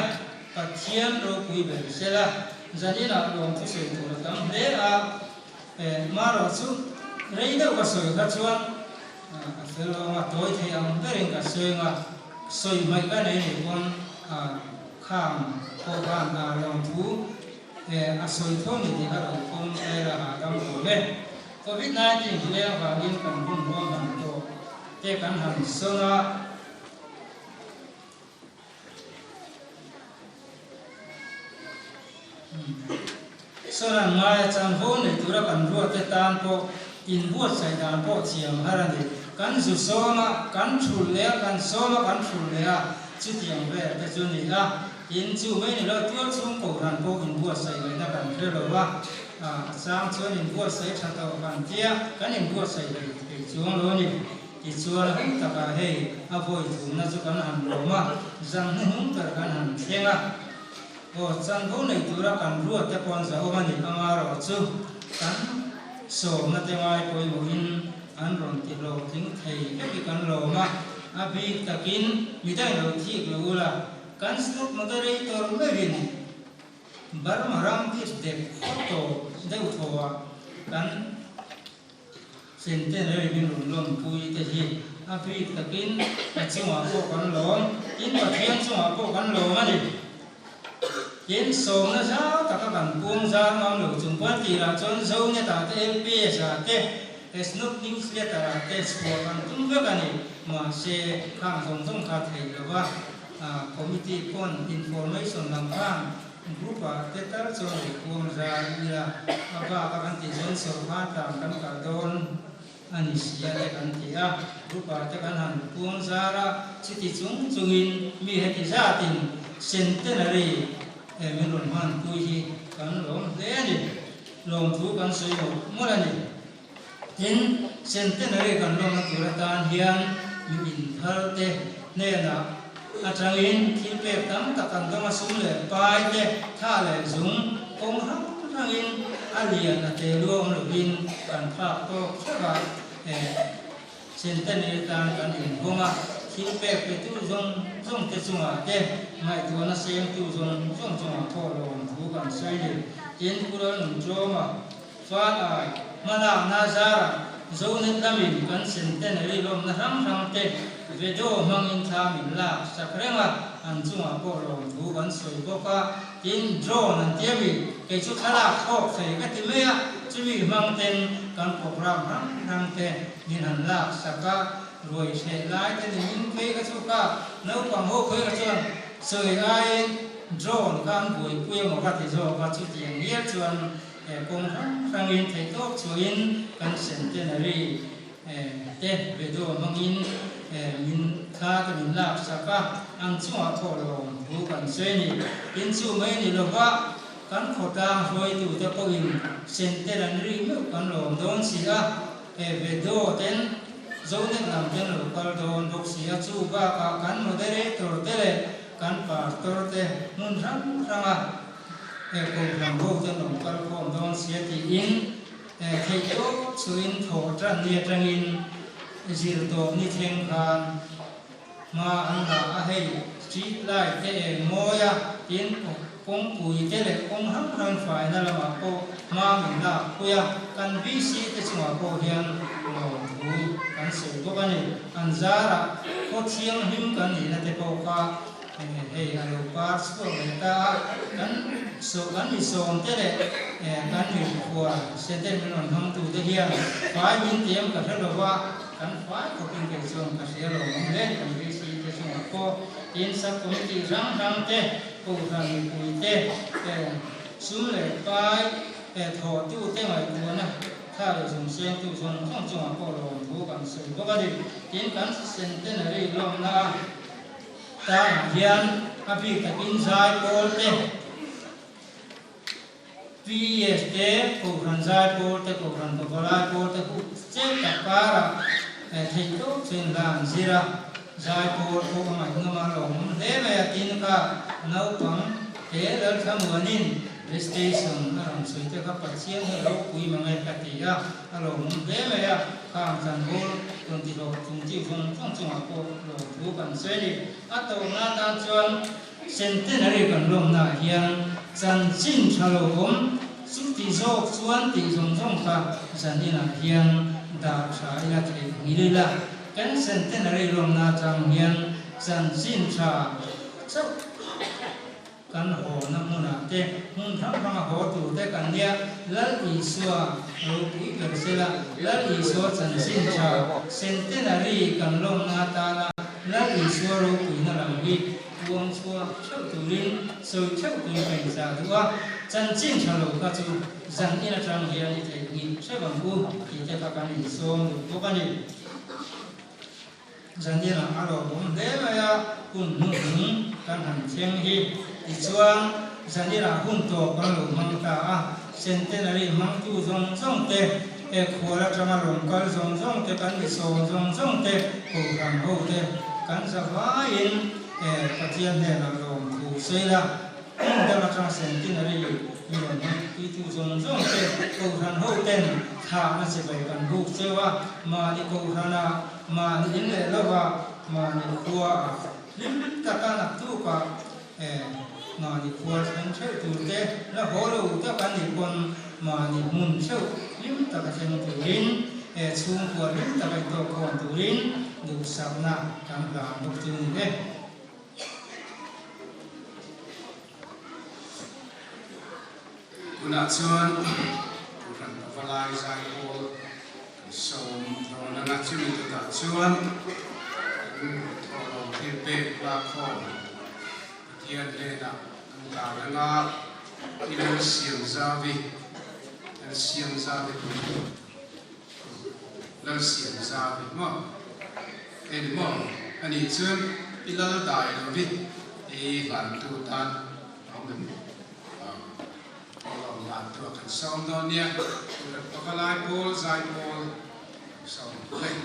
pathian ro kui be sela zanina lo tu se tu tam de a maro chu reida ka so ka chuan Pero mà tối thì ông tới đến cả soi mấy cái này thì con khám cô bạn lòng thú soi thôi thì các ông không đây là trong của bên Covid-19 thì lên và liên quan cùng với bản đồ thế căn hẳn sơ na sơ là ngay trong vốn này tôi đã cần ruột để tan po in buat sai dan po chiam harani kan su soma kan thul le kan soma kan thul le a chi tiang ve te chu ni a in chu mai ni lo tual chung ko ran po in buat sai le na kan re lo wa sang chuan in buat sai tha to kan tia kan in buat sai le te chung lo ni ti chuan hum ta ka he a voi thum na chu kan han lo ma jang hum ta kan han thenga o chan bo nei tura kan ruat te pon za o mani ama ro chu kan so na te mai poi mo in an ron ti lo thing thei ki kan lo ma abi takin mi dai lo thi lo la kan stop moderator me vin bar maram ti de photo de uthowa kan centenary min lom pui te hi a pi takin chunga ko kan lom in pathian chunga ko kan lom ani in som na sa ta ka kan pung za mam lo chung pan ti la chon zo ne ta te LPS a te snoop newsletter a te spo kan tung ve kan ni ma se khang song song kha thei lo wa committee con information lam khang group a te tar chon pung za ila aba ka kan ti zon so kha ta kan ka don ani sia te kan ti a group a te kan han pung za ra chi ti chung chungin mi he ti za tin centenary mình luận hoàn tôi hi cần lom thế đi lom thu cần sử dụng mỗi lần đi tin sen tên này cần lom là tuổi tan hiền mình thở thế nên là trang in khi về tắm ta cần có súng lệ bài thế tha lệ dùng công hấp trang in liền là thế luôn rồi in cần phát to các bạn sen tên này tan cần in công à khi về tu dùng cái dùng à thế mai tu nó xem tu dùng họ lom thu cần xây dựng in kuran drama phát ai mà làm na ra dấu nên ta mình cần sen tên này lom na ram thế về chỗ mang in tha mình là sắp rèn à anh dùng họ lom thu cần xây bộ ca in drone anh tiếp bị cái chút khá là khó phải cái gì mấy á chỉ vì mang tên cần program ram thế nên anh là sắp cả rồi sẽ lại cái những cái số cả nếu còn hỗ cái chuyện sợi ai drone kan buổi khuya một cái thì rồi và chút tiền nghĩa chuyện cùng sang in thấy tốt chuyện kan centenary tên về đồ mang in min kha cái min lạc sa cả ăn chung ở thổ lòng vũ cần xây ni in chu mấy ni lo va kan khổ ta rồi tu ta có in centenary mới kan lòng đón xí về đồ tên dấu nên làm cho nó có đồn đục xía chú ba cả cán moderator tele cán pastor te mun răng à cùng làm vô cho nó có phong đồn xía thì in thầy chỗ chú in thổ trăn nia trăng in dìu tổ ni thiên khan mà anh đã hay street light te moya in công bùi tele công hăng hăng phải là mà cô mà mình là cô ya can vi si te chung cô hiền bùi kan sử dụng cái này anh ra là có chiang him cái này là để bảo cả hey alo parts của người ta kan so kan đi sòng thế này kan đi qua sẽ đến mình làm hàng tu thế hiền phải min tiêm cả thế rồi qua kan phải có kinh cái sòng cả thế rồi mình lên kan vi si te chung cô in sắp có cái răng răng thế cô răng bùi thế xuống lại phải thọ tu thế ngoài của nóถ้าเราส่งเสียงตู้ชนท่องจังหวะก็ลงถูกันสื่อก็ได้กินกันเส้นเต้นอะไรลงนะตาเฮียนอภิตะกินสายโกลเต้พีเอสเต้กูรันสายโกลเต้กูรันตัวลายโกลเต้กูเจ็บตะการะที่โตเส้นลานซีระสายโกลกูมาเงมาลงเด้แม่กินก็น้าปังเตะเดินขมวนินstation aram suite ka pathian helo pui mangai katia alo mumbe me ya kham san hol tonti ro tumti phong phong chung ko lo thu kan seli ato na ta chuan centenary kan lom na hian chan chin thalo om suti zok chuan ti zong zong ka zanina hian da tha ila thei ngilila kan centenary lom na chang hian chan chin tha so kan ho na muna te mun thang thang ho tu te kan nia lal i suwa ro pui kan sela lal i suwa chan sin cha centenary kan lom na ta la lal i suwa ro pui na lam wi buông suwa chau tu rin so chau tu pen sa tua chan sin cha lo ka chu zan ina chang hia ni te ni se bang bu ki te ka kan i so tu ka ni zan ina alo bom de ma ya kun nu kan han cheng hi ti chuan zanira hun to kan lo mang ta a centenary mang tu zong zong te khora chama long kal zong zong te kan ni so zong zong te ko kan ho te kan sa va in pathian ne na long thu sei la da ma chang centenary ni lo mang tu zong zong te ko kan ho ten tha na se bai kan hu se wa ma ni ko hana ma ni in le lo wa ma ni khua lim ta ka na tu ka mà đi qua thành chơi từ thế là hồ lô các bạn đi con mà đi muốn chơi nhưng ta cái xem từ đến chung của đến ta phải tổ còn tụ rin đủ sáng na cảm cảm một chung đấy kuna chuan ran valai zai pol so na na chu tu ta chuan tholo te pe la kho tian le na ta nga in siam zavi lal siam zavi mo en mo ani chuan ilal dai lo vi e van tu tan ong demตัวกันซ้อมตอนนี้ตัวกลายโพลไซโพลซ้อมเล่น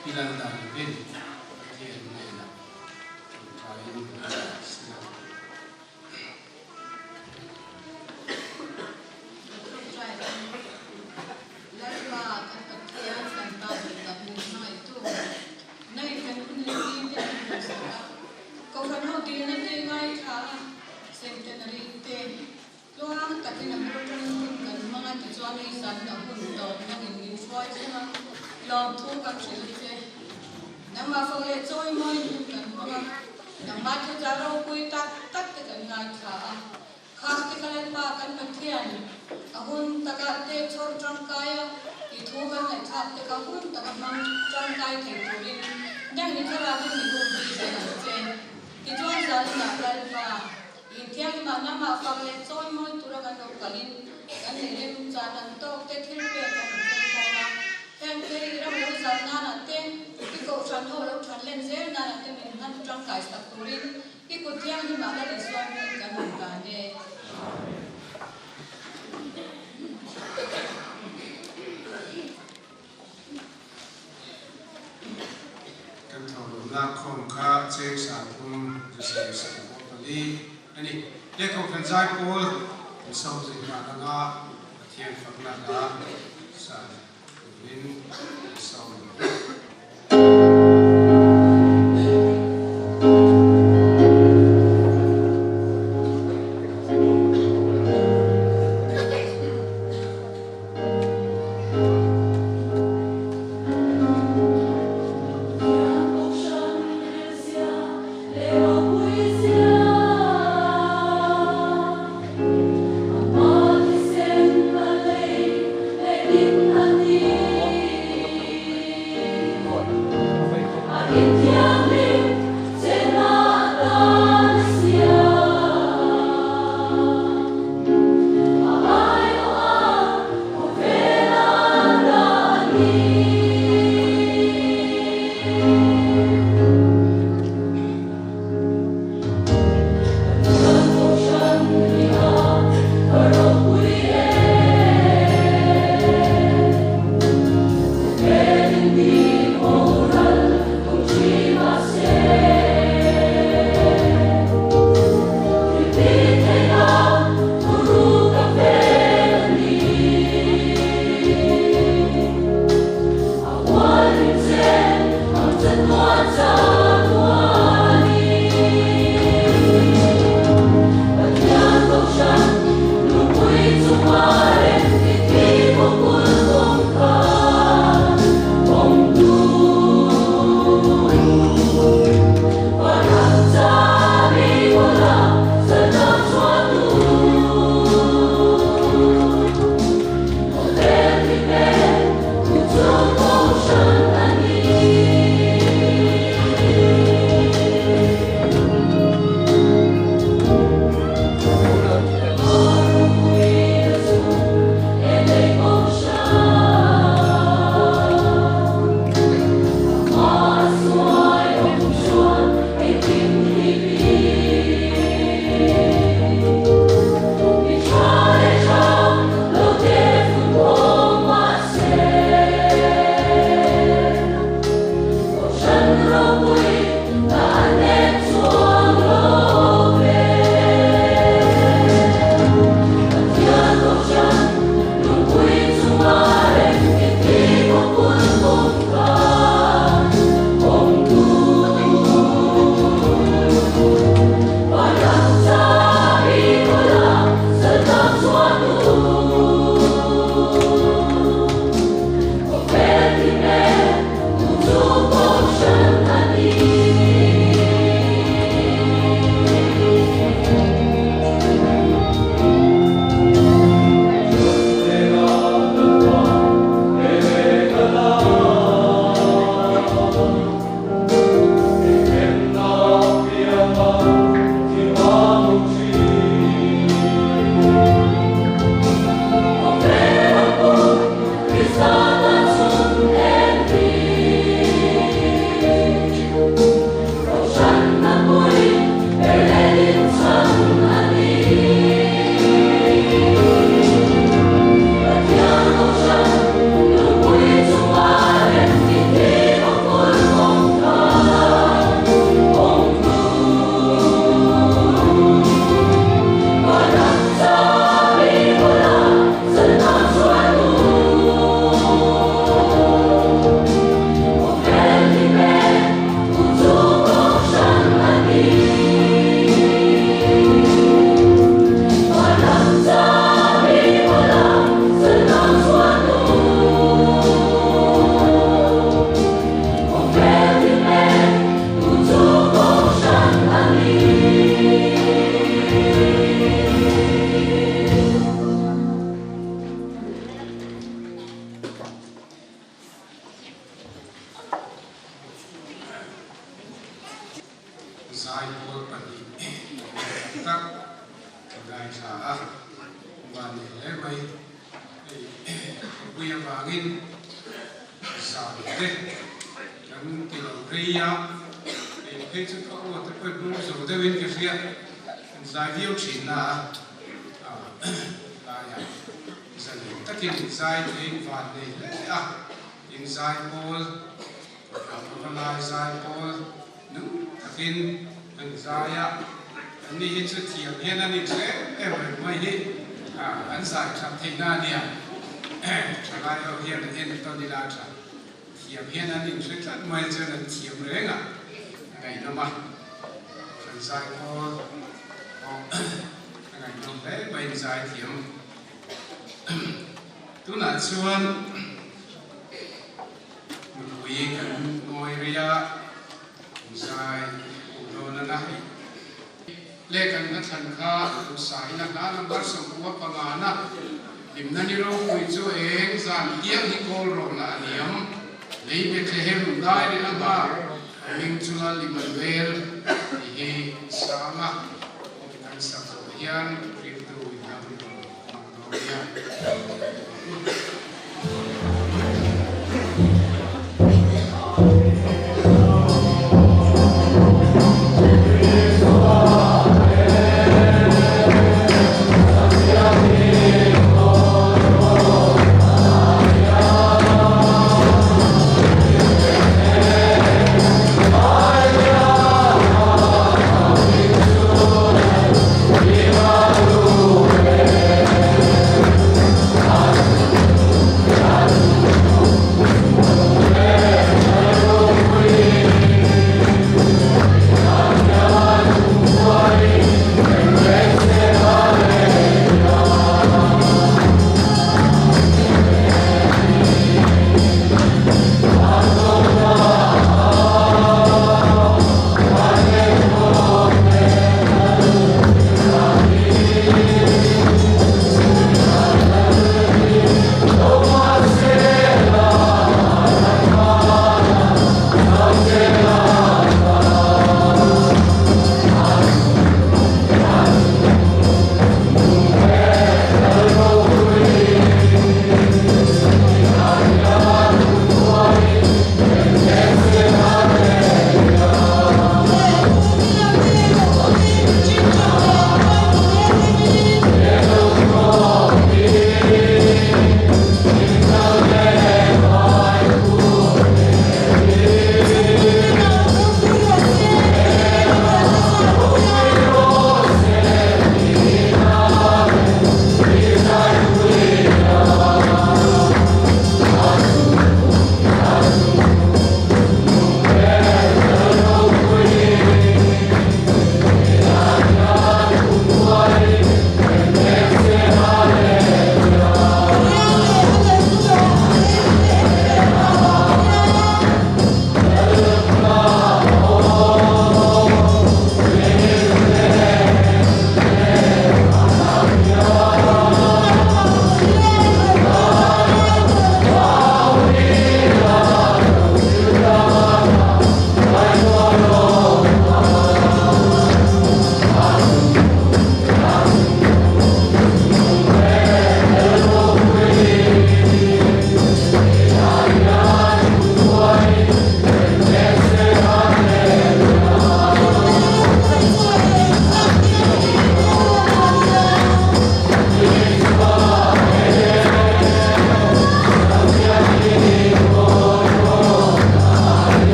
pilan dan bin tian mena kain sila kau kan hau dia nanti mai kah centenary te loa tapi nak berjalan kan mangan tujuan ini sana pun tahu nak ini suai sana long tu kan cerita nama faham joy mai kan mangan nama tu jarau kui tak kan ngai kah khas te kalian pa kan patian ahun takak te chor kaya itu kan ngai thap te kahun takak mang kaya tegurin yang ni kerana ni pun bisa jen Kijuan jalan nak lalpa, intiang mana mafak lecoi moi turakan dokalin, kan ini jalan tok tetil pekan kena, yang kiri ram lu jalan nate, ikut jalan holo jalan lenser nate minhan jalan kais tak turin, ikut tiang ni mana disuan kan bukannya. nak kom ka cek sangkum jese sangkum tadi ani dia kau kanzai pol sau je ka nga thian fakna ga sa min sau puya vangin sa te kan ki lo ria e pe chu ko wa te pe bu so de win ke sia kan sa viu chin na ta ya sa ni ta kin sai te va de a in sai pol ka la sai pol nu ta kin kan sa ya ni hin chu thiam hian ani che e mai hi an sai cham thei na nia Chagay ho hian in to ni la cha thiam hian an in che tlat mai che an thiam renga ngai no ma chan sai ko ngai no le mai sai thiam tu na chuan wi kan ngoi ria sai do na na le kan na than kha sai na na number so wa pangana Imnani ro kui chu eng zan tiang hi kol ro la aniam lei be the hem dai ri anga ming chula liman vel hi sama kan sa hian ri tu yang do ya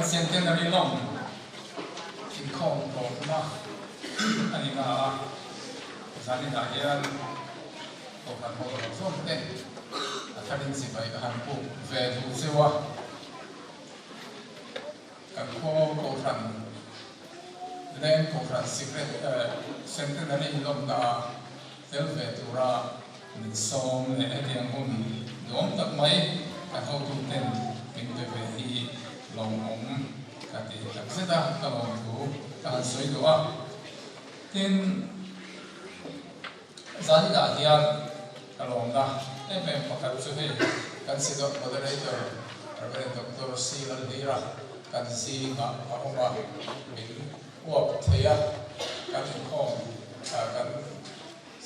centenary long in khom to na ani na zani na hian to kan ho so te atharin si bai han pu ve thu sewa kan ko ran len ko ran secret centenary long da tel ve tura min som ne ediang hum dom tak mai kan ho tu ten min de ve hi long om ka ti tak se da ka long tu ka soi do a tin zani da hian ka long da em pakhat chu he kan si do moderator Reverend Dr. C. Lalira kan si nga ahoma min uap theya kan khom kan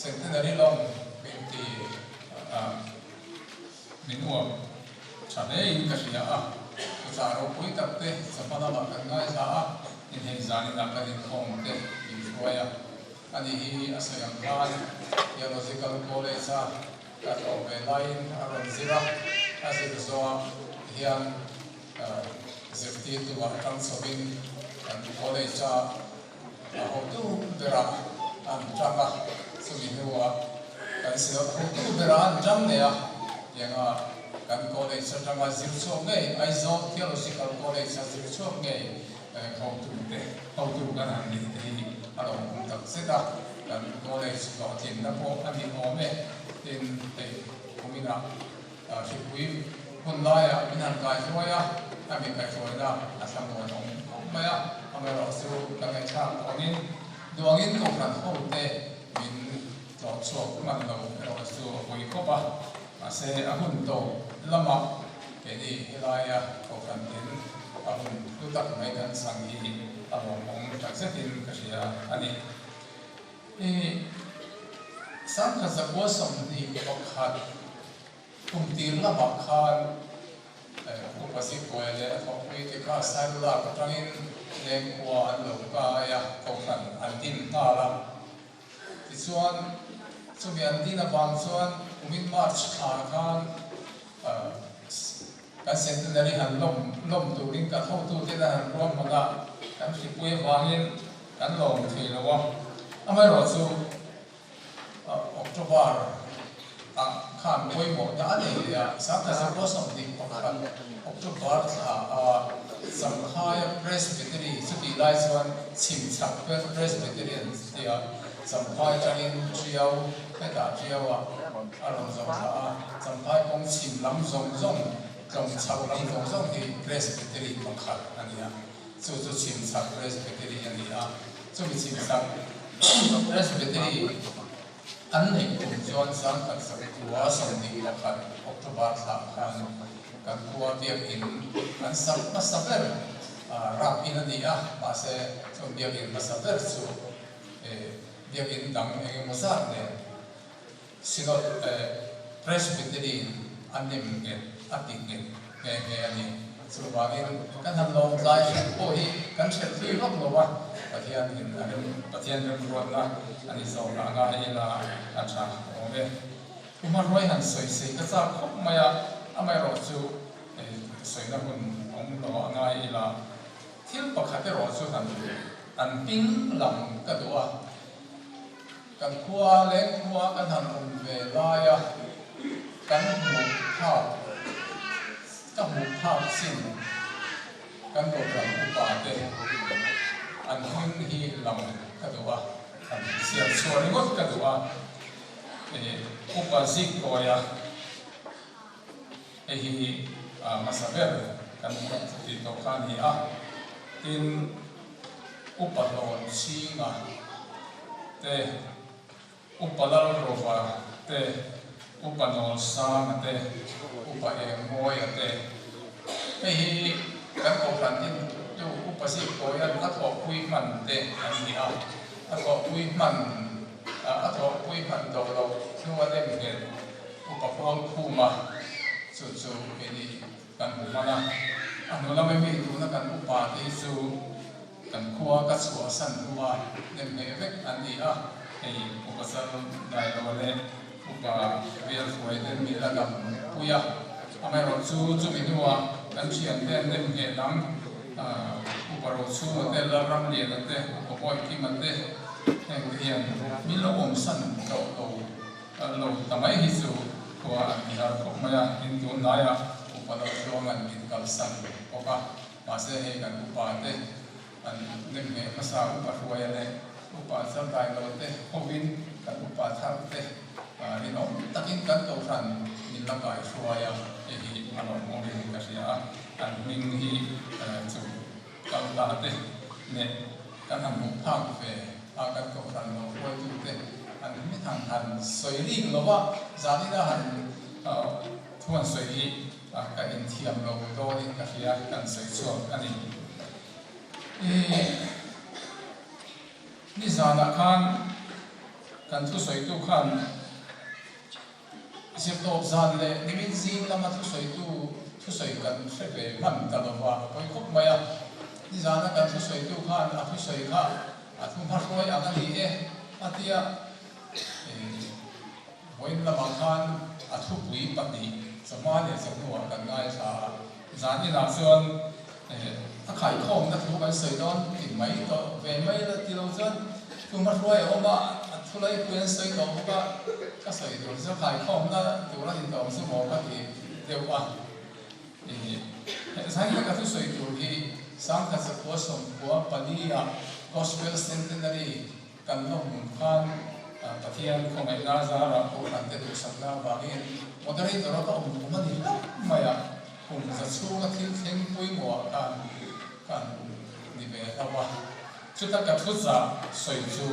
centenary long min ti min uap chane in ka ria a cha ro pui tak te samana ma kan ngai sa a in he zani na kan khom te in roya ani hi asayam kan theological college a ka to ve line aron zira asik zo hian zirti tu wa kan sobin kan college a ho tu bera an changa sumi nuwa kan sino ho tu bera an jam ne a yenga kan college sa changa zircho ngai ai zo theological college sa zircho ngai ho tu kan an ni te alo tak seta kan college ko tin na po ani ome tin te kumina shipui hun laya minan kai soya ami kai soya asam mon ong maya amero su kan ai cha onin duangin ko kan ho te min lo chok man lo ro su oi ko ba ase ahun to lama ke ni hilaya ko kan tin ahun tu tak mai kan sang hi among ong tak setin ka sia ani sang ka sa ko som ni ko khat kum tir la ba khan ko pasi ko le ko te ka sa la ka tangin leng kwa an lo ka ya ko kan an tin ta la ti chuan chu mi an tin a bang chuan umin march kha khan kan centenary han lom tu ring ka tho tu te na han rom ma kan si pui wangin kan lom thei lo wa amai ro chu October khan koi mo da ne ya sa ka sa ko som di October sam khai presbytery su ti lai chuan chim chak presbyterian dia sam khai chanin triau ka da triau a aron zong a sam khai kong chim lam zong zong kong chau lam zong zong hi presbytery pakhat ania chu chim chak presbytery ania chu mi chim chak presbytery an nei kum chuan sang kan sa tua som ni pakhat October khan kan kuwa biak in kan masaber rap in ania ma se chu biak in masaber chu biak in dang eng mosar ne sinot presbytery anim nge ating nge ani chu wangin kan han long lai po hi kan thel thi lok lo wa pathian in anim pathian ren ruat na ani so na nga ila acha ome uma roi han soi sei ka cha khop maya amai ro chu soi na hun ong lo nga ila thil pakhat ro chu han an ping lam ka doa kan khua le khua kan han om ve la ya kan mu tha ka mu tha sin kan ko ram pa te an hun hi lam ka doa an sia chori ngot ka doa upa zik ko ya hi masaber kan ti to khan hi a tin upa lon chi nga te upalal rova te upanol sang te upa engoi te hi kan ko plantin tu upasi ko yan atho pui man te ani a atho pui man do lo nuwa le nge upa pon kuma chu ni kan mana anu la me mi tu na kan upa ti chu kan khuwa ka chua san nuwa le nge vek ani a ei upasal dai lo le upa real foi den mi la gam puya amai ro chu mi nuwa kan chian den nge lam uparo chu te la ram le te upoi ki mate heng hian mi lo om san lo tamai hi chu ko an har ko maya hindu naya upalo longan in kalsan oka mase he kan upa te an nem me masa upa ruaya le upa sal dai lo te hovin kan upa thar te ni no takin kan to ran min la kai ruaya e hi alon orin ka sia an ning hi chu kal ta te ne kan han mu phang fe a kan ko ran lo ruai tu te an mi thang han soi ri lo wa zani da han thuan soi hi ka in thiam lo do ni ka sia kan soi chuak ani ni zana khan kan thu soi tu khan sip top zan le nimin zin lama thu soi kan hrepe man ta lo wa koi khop maya ni zana kan thu soi tu khan a thu soi kha a thu har roi a ni e atia voin lama khan a thu pui pati samane samua kan ngai sa zani na chuan a khai khom na thu kan soi don tin mai to ve mai la ti lo chuan thu har roi oma thu lai kuen soi to ka ka soi do sa khai khom na tu la tin to su mo ka ti deu wa sai ka thu soi tu hi sang ka sa ko som ko pania gospel centenary kan lo mun khan pathian ko mai na za ra ko kan te tu sam na ba ni moderator ka um ma ni maya kum za chu ka thil theng pui mo kan ni ve hawa chu ta ka thu za soi chu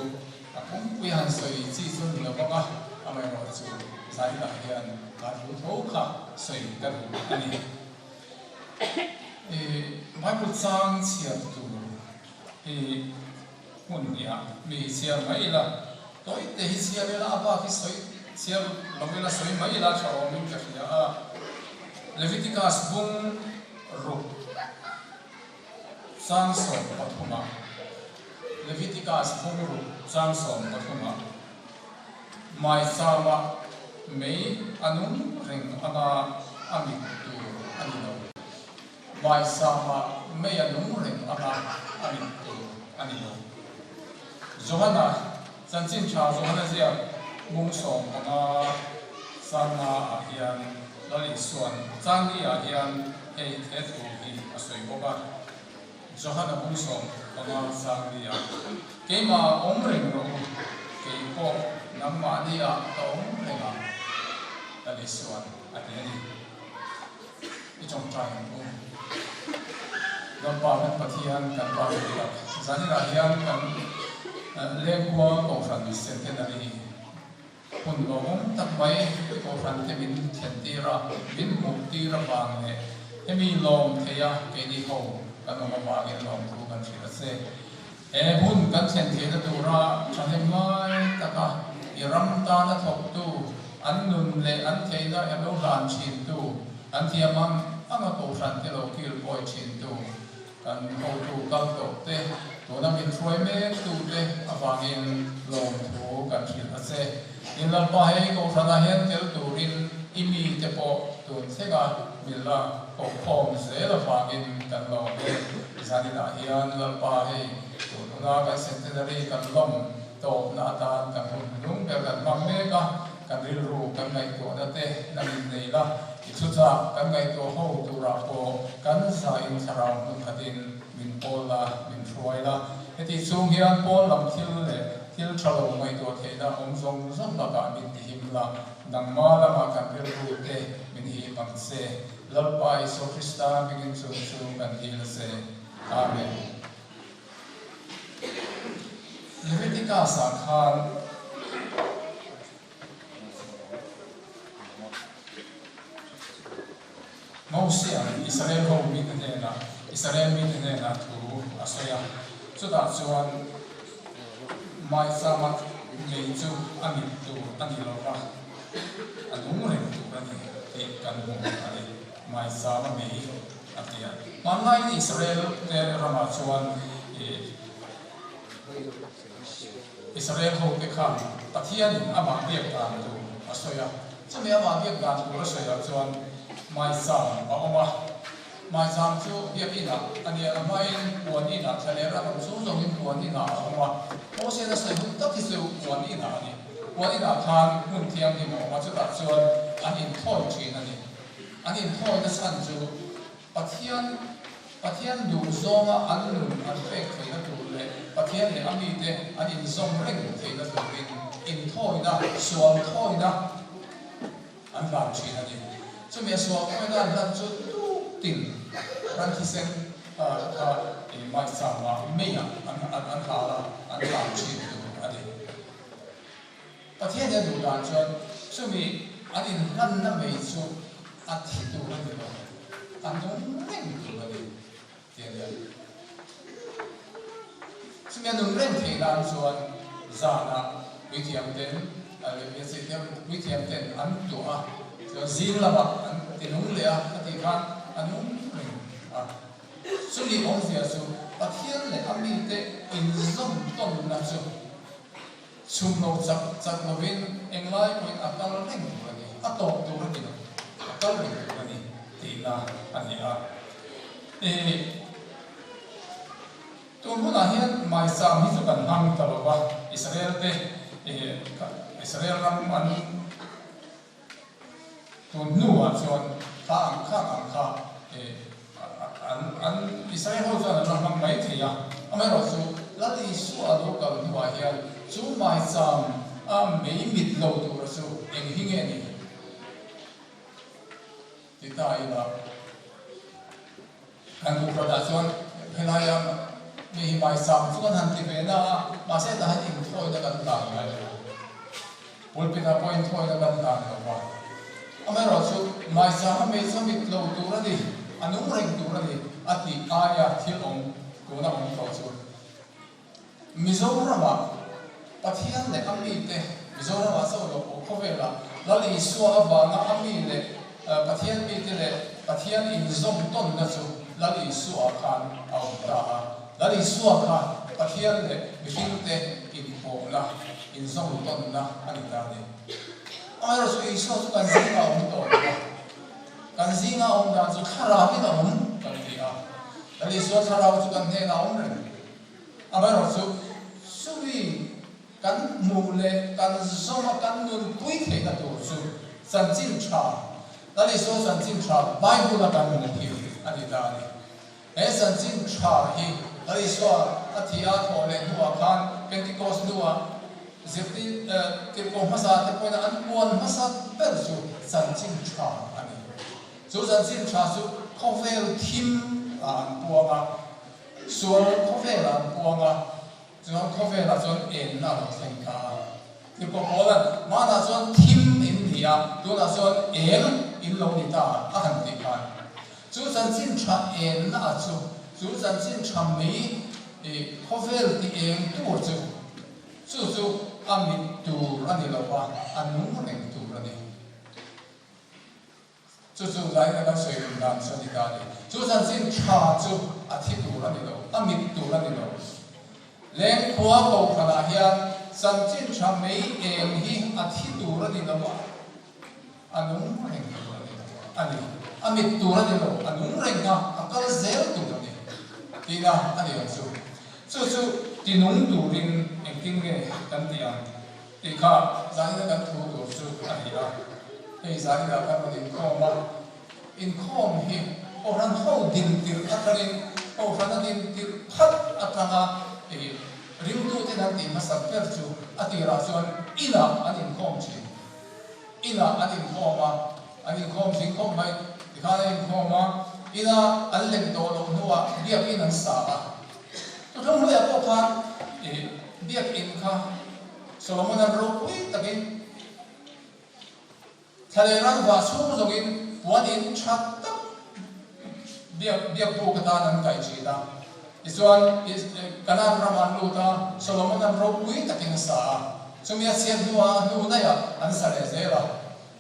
a kum pui han soi chi chun lo ba ka amai ro chu sai da hian ka thu tho kha soi ka ani Bible sang chiam tu mun ya mi chiam mai la toi te hi chiam la ba ki soi chiam lo la soi mai la cha o min ka ya Leviticus bung ru sang som pathuma Leviticus bung ru sang som pathuma mai sama mei anung ring ana ami tu ani lo mai sama mei anung ring ana ami tu ani lo Johanna Sanchin cha Johanna zia mung som ana sana ahian lali suan changni ahian ei the thu hi asoi boka Johanna mung som ana changni a keima omring ro ke ko namma nia to omrenga lali suan ahian i chong trai ko Nampa kan pathian kan pa ka zani ahian kan lengua ko fran centenary kun lo tak mai ko fran te min thentira bin muktira bang ne emi lom theya ke ni ho kan ma ba ge lom tu kan thira se hun kan chen the na tura chahem mai taka iram ta na thok tu an nun le an theina ya lo ran chin tu an thiamam ama ko fran te lo kil poi chin tu kan ho tu kal to te to na min throi me tu te awangin lom thu kan thira se in la pa he ko thana hen tel turin imi te po tu sega mila ko khom se la wangin kan lo he zani na hian la pa he tu na ka centenary kan lom to na ta kan hung pe kan mam me ka kan ril ru kan ngai to na te na min nei la i chu cha kan ngai to ho tu ra ko kan sa in sarang mun khatin min pola min throi la heti chung hian pol lam thil le thil thalo mai to theina om zong zong la ka min ti him la dang ma la ma kan ril ru te min hi pang se lal pai so Krista begin chu kan hil se amen Leviticus akhan Moses Israel ho min na Israel min na thu asaya chuta chuan mai sama mei chu ani tu ani lo ra anung re tu ani te kan mo ani mai sama mei atia manlai Israel te rama chuan Israel ho te khan pathian ama biak kan tu asaya chame ama biak kan tu asaya chuan mai sama ba oma mai sam chu biak ina ani mai puan ina thalera kam chu zong in puan ina ongwa o se na sai hun tak ki se puan ina ani puan ina khan mun thiam ni mo ma chu ta chuan an in thoi thin ani an in thoi na san chu pathian du zonga an nun an pek theina tu le pathian le ami te an in zong reng theina tu in thoi na suam thoi na an lam thin ani chu me suam thoi na an chu tin ran ki sen mai sama meya an hala an lam thin tu ani pathian le du dan chuan chu mi an in ran na mei chu a thi tu ani lo an dong reng tu aniซึ่งยังนุ่งเร่งเทียนส่วนจานะวิธีอันเด่นวิธีอันเด่นอันตัวส่วนจีนละบ้างอันที่นุ่งเลี้ยที่ข้างอันนุ่งเร่งซึ่งที่องเสียสุประเทศเลยอันนี้เด็กอินทรีย์ต้นนั่นสุชุมนุมจากนวินเอ็งไล่เป็นอัตราเร่งตัวนี้อัตโตตัวนี้อัตราเร่งตัวนี้ที่น่าอันนี้ตัวผู้นั้นเนี่ยไม่สามารถจะกันนั่งตลอดว่าอิสราเอลนั้นมันตัวนู้นส่วนข้างอันอิสราเอลเขาจะนั่งมันไม่ที่อ่ะอเมริกาสู้แล้วที่สู้อะไรกันที่ว่าเฮียสู้ไม่สามไม่มิดโลตัวสู้เองหิ้งเงี้ยนี่ที่ตายละการกุศลส่วนเวลาอย่างมีไม่สามส่วนหันที่เป็นมาเสียแต่ให้อินทอยกันต่างไงบุญเป็นอะไรอินทอยกันต่างกันว่าอเมริกาสู้ไม่สามไม่สมิดโลตัวนี้อันนู้นเร่งตัวนี้อธิอายะที่องค์กูน่าองค์ต่อสู้มิโซรามาประเทศเนี่ยอันนี้เต้มิโซรามาสู้กับโอโคเวล่าแล้วอีสัวบ้านอันนี้เนี่ยประเทศนี้เต้ประเทศอินทรีย์ต้นนั่นสู้แล้วอีสัวขันเอาตาแล้วอีสัวขันประเทศเนี่ยวิธีเต้อินโฟนะอินทรีย์ต้นนะอันนี้ตาเนี่ยอะไรสู้อีสัวสู้กันซิงเอาตัวกันซิงเอานั่นสู้ขาราบินเอากันที่แล้วอีสัวขาราสู้กันเนี่ยเอาเลยอะไรสู้สู้วีกันมูเลกันส่งมากันนุ่นปุ้ยเทกันตัวสู้สันจินชาแล้วอีสัวสันจินชาไบเบิลกันมุ่งที่อันนี้ตาเนี่ยสันจินชาฮีแล้วอีสัวอาทิตย์ทอเลนัวขันเป็นที่โกสนัวเสียที่ที่พงภาษาที่พงอันปวนภาษาเปิดสู้สันจินชาอันนี้สู้สันจินชาสู้คอฟเฟลทิมอันปวงอ่ะส่วนคอฟเฟลอันปวงอ่ะส่วนคอฟเฟลส่วนเอ็นน่ะเราเซ็งกาที่พงบอกว่ามาหน้าส่วนทิมอินเดียตัวหน้าส่วนเอ็นอินโลนิตาอันที่กัน主神经传言那主神经传媒可否的言多主阿弥陀安尼了话，阿努能陀安尼，主来那个水云南说的家里，主神经查主阿提陀安尼了，阿弥陀安尼了，连夸高看那些神经传媒言去阿提陀安尼了话，阿努能陀安尼。อามิตัวนั่นเองอันนู้นเรื่องนะอันก็เซลตัวนั่นเองที่น่ะอันนี้จู่ที่นู้นตัวริงเองทิ้งเงี้ยกันที่อันที่ข้าสาเหตุการถูกตัวจู่อันนี้นะที่สาเหตุการมันอินคอมมาอินคอมเฮโอ้รันเขาดินติร์อัตรินโอ้รันดินติร์พัดอัตราริมตัวที่นั่นที่มาสักเพื่อจู่อัติราส่วนอินะอันอินคอมจริงอินะอันอินคอมมาอันอินคอมจริงคอมไปที่ข้าเองคอมาอินาอันเล็กโตลงหัวเบียกอินันสาทุกท่านรู้อย่างพวกข้าเบียกอินข้าสมมตินั้นรู้วิตะกินทะเลรันว่าสู้จงอินวันอินชัดตับเบียกตัวกตานันไก่จีตาอีส่วนกันนั้นรามันรู้ตาสมมตินั้นรู้วิตะกินสาสมัยเสียหัวนู่นได้อันสาเลเซล่ะ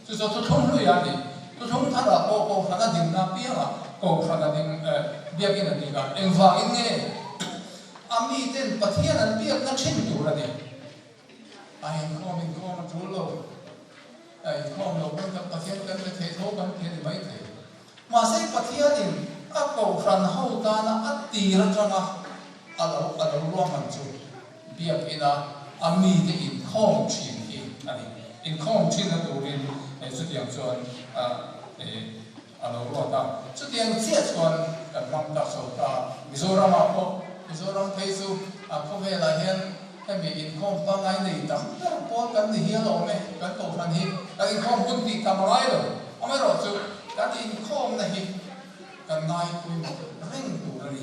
ทุกท่านรู้อย่างนี้ทุกท่านเราโอ้ขนาดดิ่งนับเบี้ยละโอ้ขนาดดิ่งเบี้ยกินอะไรกันเอ็งฟังอินเงี้ยอามีเต้นประเทศนั้นเบี้ยนั่งเช่นอยู่ละเนี่ยไอ้ข้อมันรู้โลกไอ้ข้อมันรู้ว่าประเทศกันประเทศโลกกันประเทศไม่เท่มาเสียประเทศดิ่ง các cầu phần hậu ta na ắt tì ra cho na alo lo man chu biak ina ami te in khom chin hi ani in khom chin na turin chu tiang chuan alo lo ta chu tiang chia chuan kan mang ta so ta Mizoram a po Mizoram thei chu a po ve la hian mi in khom pa ngai nei tam ta po kan ni hi lo me kan to fan hi kan in khom hun ti tam lai lo amai ro chu kan in khom na hi kan ngai pui ring tu ri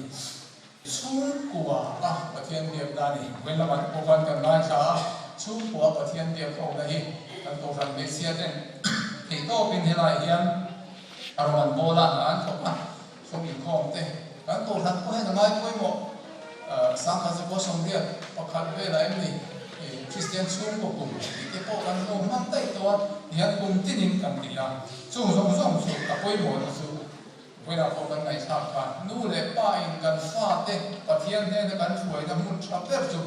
chung của Pathian Điệp đa ni when la man ko kan kan ngai sa chung của Pathian Điệp ko na hi kan to fan me sia den thì to pin hi lai hian aron bola an ko ma so in khom te kan to fan ko he ngai pui mo sang khá sẽ có song điện hoặc khá về là em này Christian chung của cùng cái bộ căn hộ mang tay to hiện cùng tin in cầm tỷ là chung số cả quay một là số quay là có căn này sao cả nu lệ ba in căn pha tê và thiên thế là căn chuối là muốn chắp đẹp cho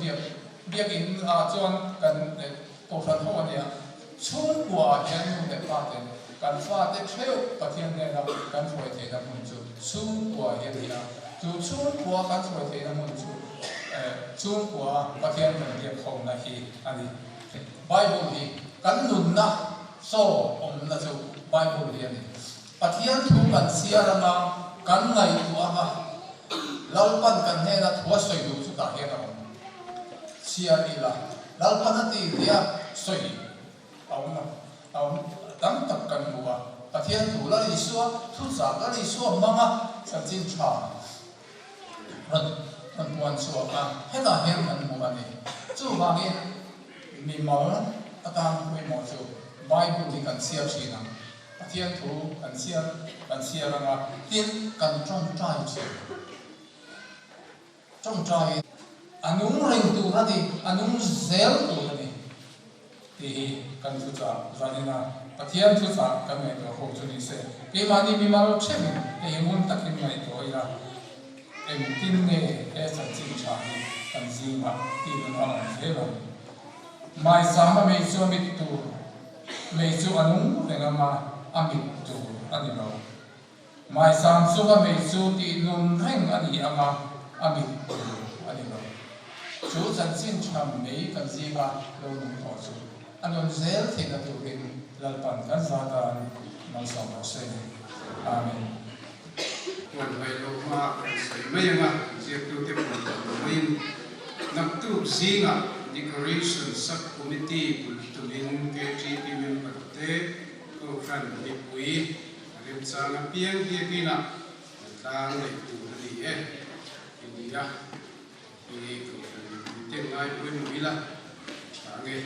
việc in chọn căn bộ phận hộ này chung của hiện nu lệ ba tê căn pha tê theo và thiên thế là căn chuối thế là muốn chung của hiện này chú chung của căn chuối thế là muốn chung của Pathian Điệp không là hi anh Bible hi căn nun na so là chú Bible hi anh Pathian thu căn sia ra mà căn ngày thu ha lalpan căn he là thua soi đủ chú ta he na sia đi là lalpan ti dia soi ông đắm tập căn bùa Pathian thu là đi xua thu giả là đi xua manga sang chín chaมันวนสวกให้เราเห็นมันมัวนี่จู่บางทีมีหมออาการมีหมอจู่ไบเบิลที่กันเสียชีนังเทียนถูกันเสียรังทิ้งกันจ้องใจจ้องใจอันนู้นเร่งตัวนั่นดิอันนู้นเซลตัวนั่นดิที่กันทุจาจานินะเทียนทุจากันไม่ตัวโหจุนิเสกี่วันนี้มีมาลเชื่อมที่มุนตักขึ้นมาตัวอีละem tin nghe em chẳng chịu trả cần gì mà tin nó là thế rồi mai sáng mà mấy chú mít tu mấy chú ăn uống để mà ăn mít tu ăn gì đâu mai sáng chú mà mấy chú thì nôn hành ăn gì mà ăn mít tu ăn gì đâu chú chẳng chịu trả mấy cần gì mà đâu nôn thọ chú ăn nôn dễ thì là tu cái lần bản căn gia đàn nó sống ở đây amenวันไปโลมาใส่ไม่ยังเสียตัวเต็มหมดวินนักตู้ซิงdecoration subcommittee บุตรตุลินเกจีทีมปัตเต้ก็ฟันดิบุยเรียนสารเพียงที่กินะต่างในตัวนี้อินเดียมีก็ฟันเต็มไล่บุญวิละต่างเนี่ย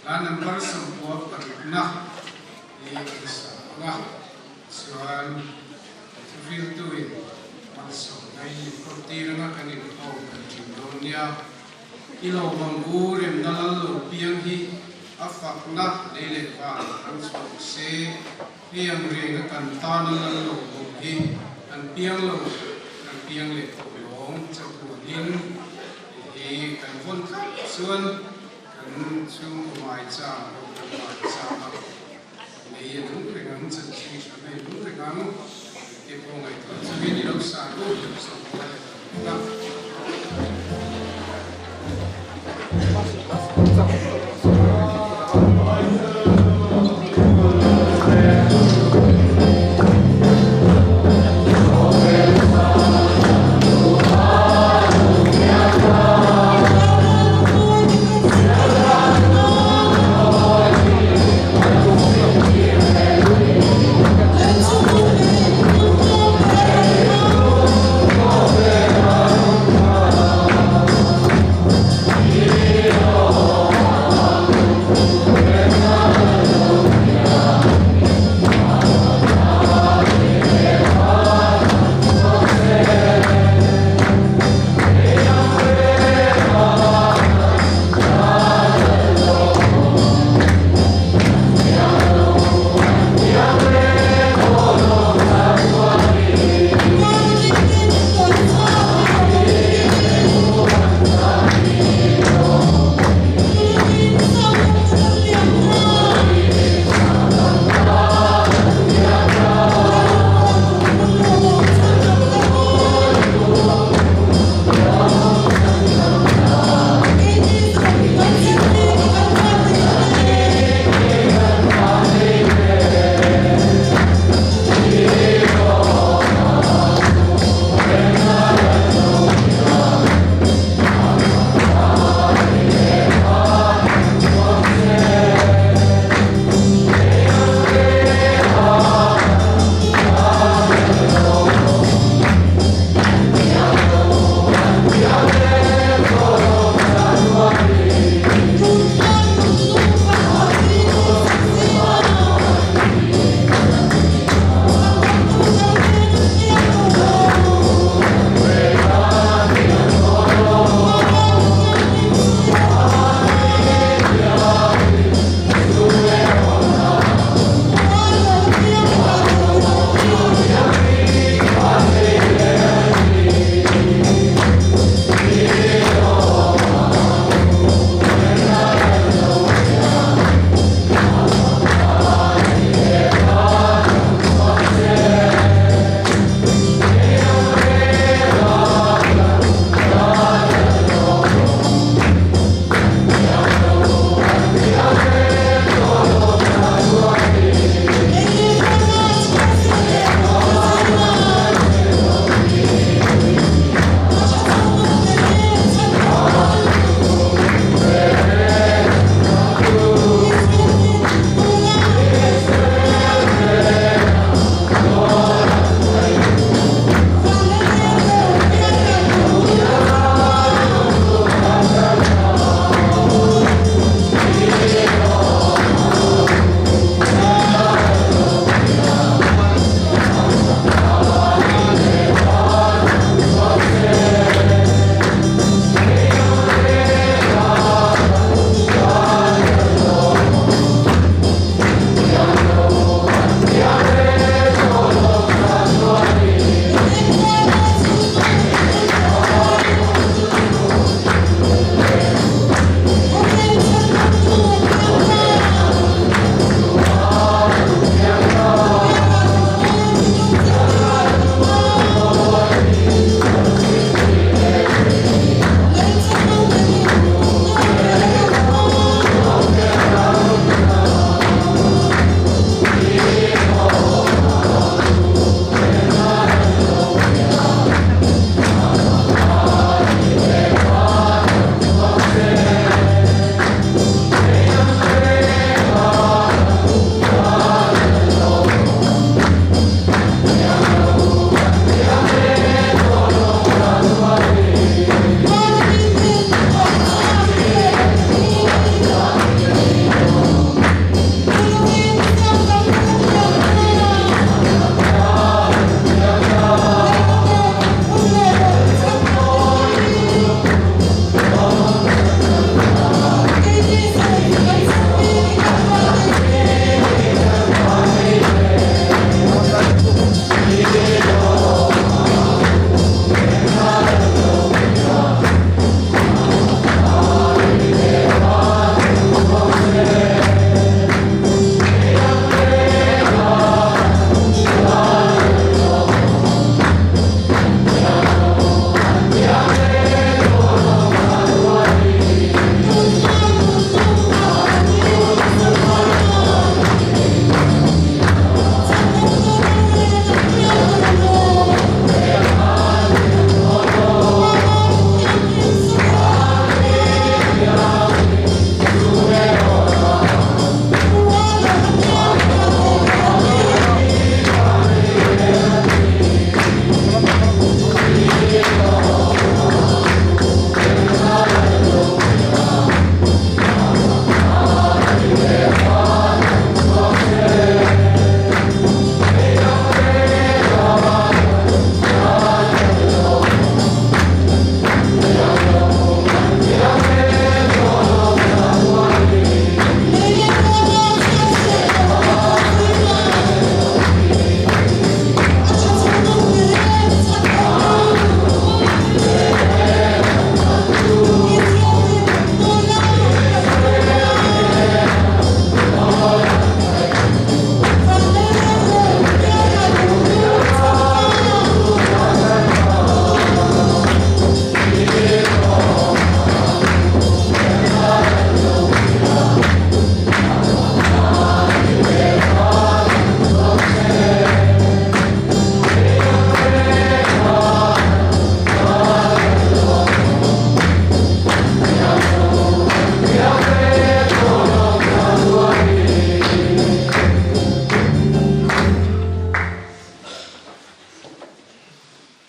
ร้านน้ำมันสมบูรณ์กันนะนี่ก็สว่าส่วนฟิลตัวเองมันสองในคนที่เราไม่กันอีกเอากันจริงโดนเนี่ยอีโลบังกูเรียนนั่นเราเพียงที่อัฟฟักนักในเรื่องว่าอันสองเสียเพียงเรียนกันตอนนั้นเราบุกที่อันเพียงเราอันเพียงเล็กหลงจะปวดลิ้นที่กันคนส่วนกันช่วงหมายจ้าเราหมายจ้านี่นุ่งเรื่องนั้นจะสิ่งที่ไม่นุ่งเรื่องนั้นที่พวกไอ้ตัวจะมีนิรักษาลูกจะสอนอะไรLet's go.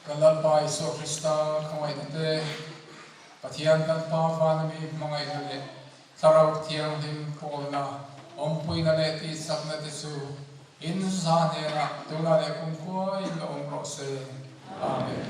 Kalalpa Iso Krista Kamay Nate Patian Kalpa Vanami Mangay Nale Taraw Tiang Him Polna Ompuy Nale Ti Sakna Tisu Insanera Tulale Kungkoy Loong Rose Amen.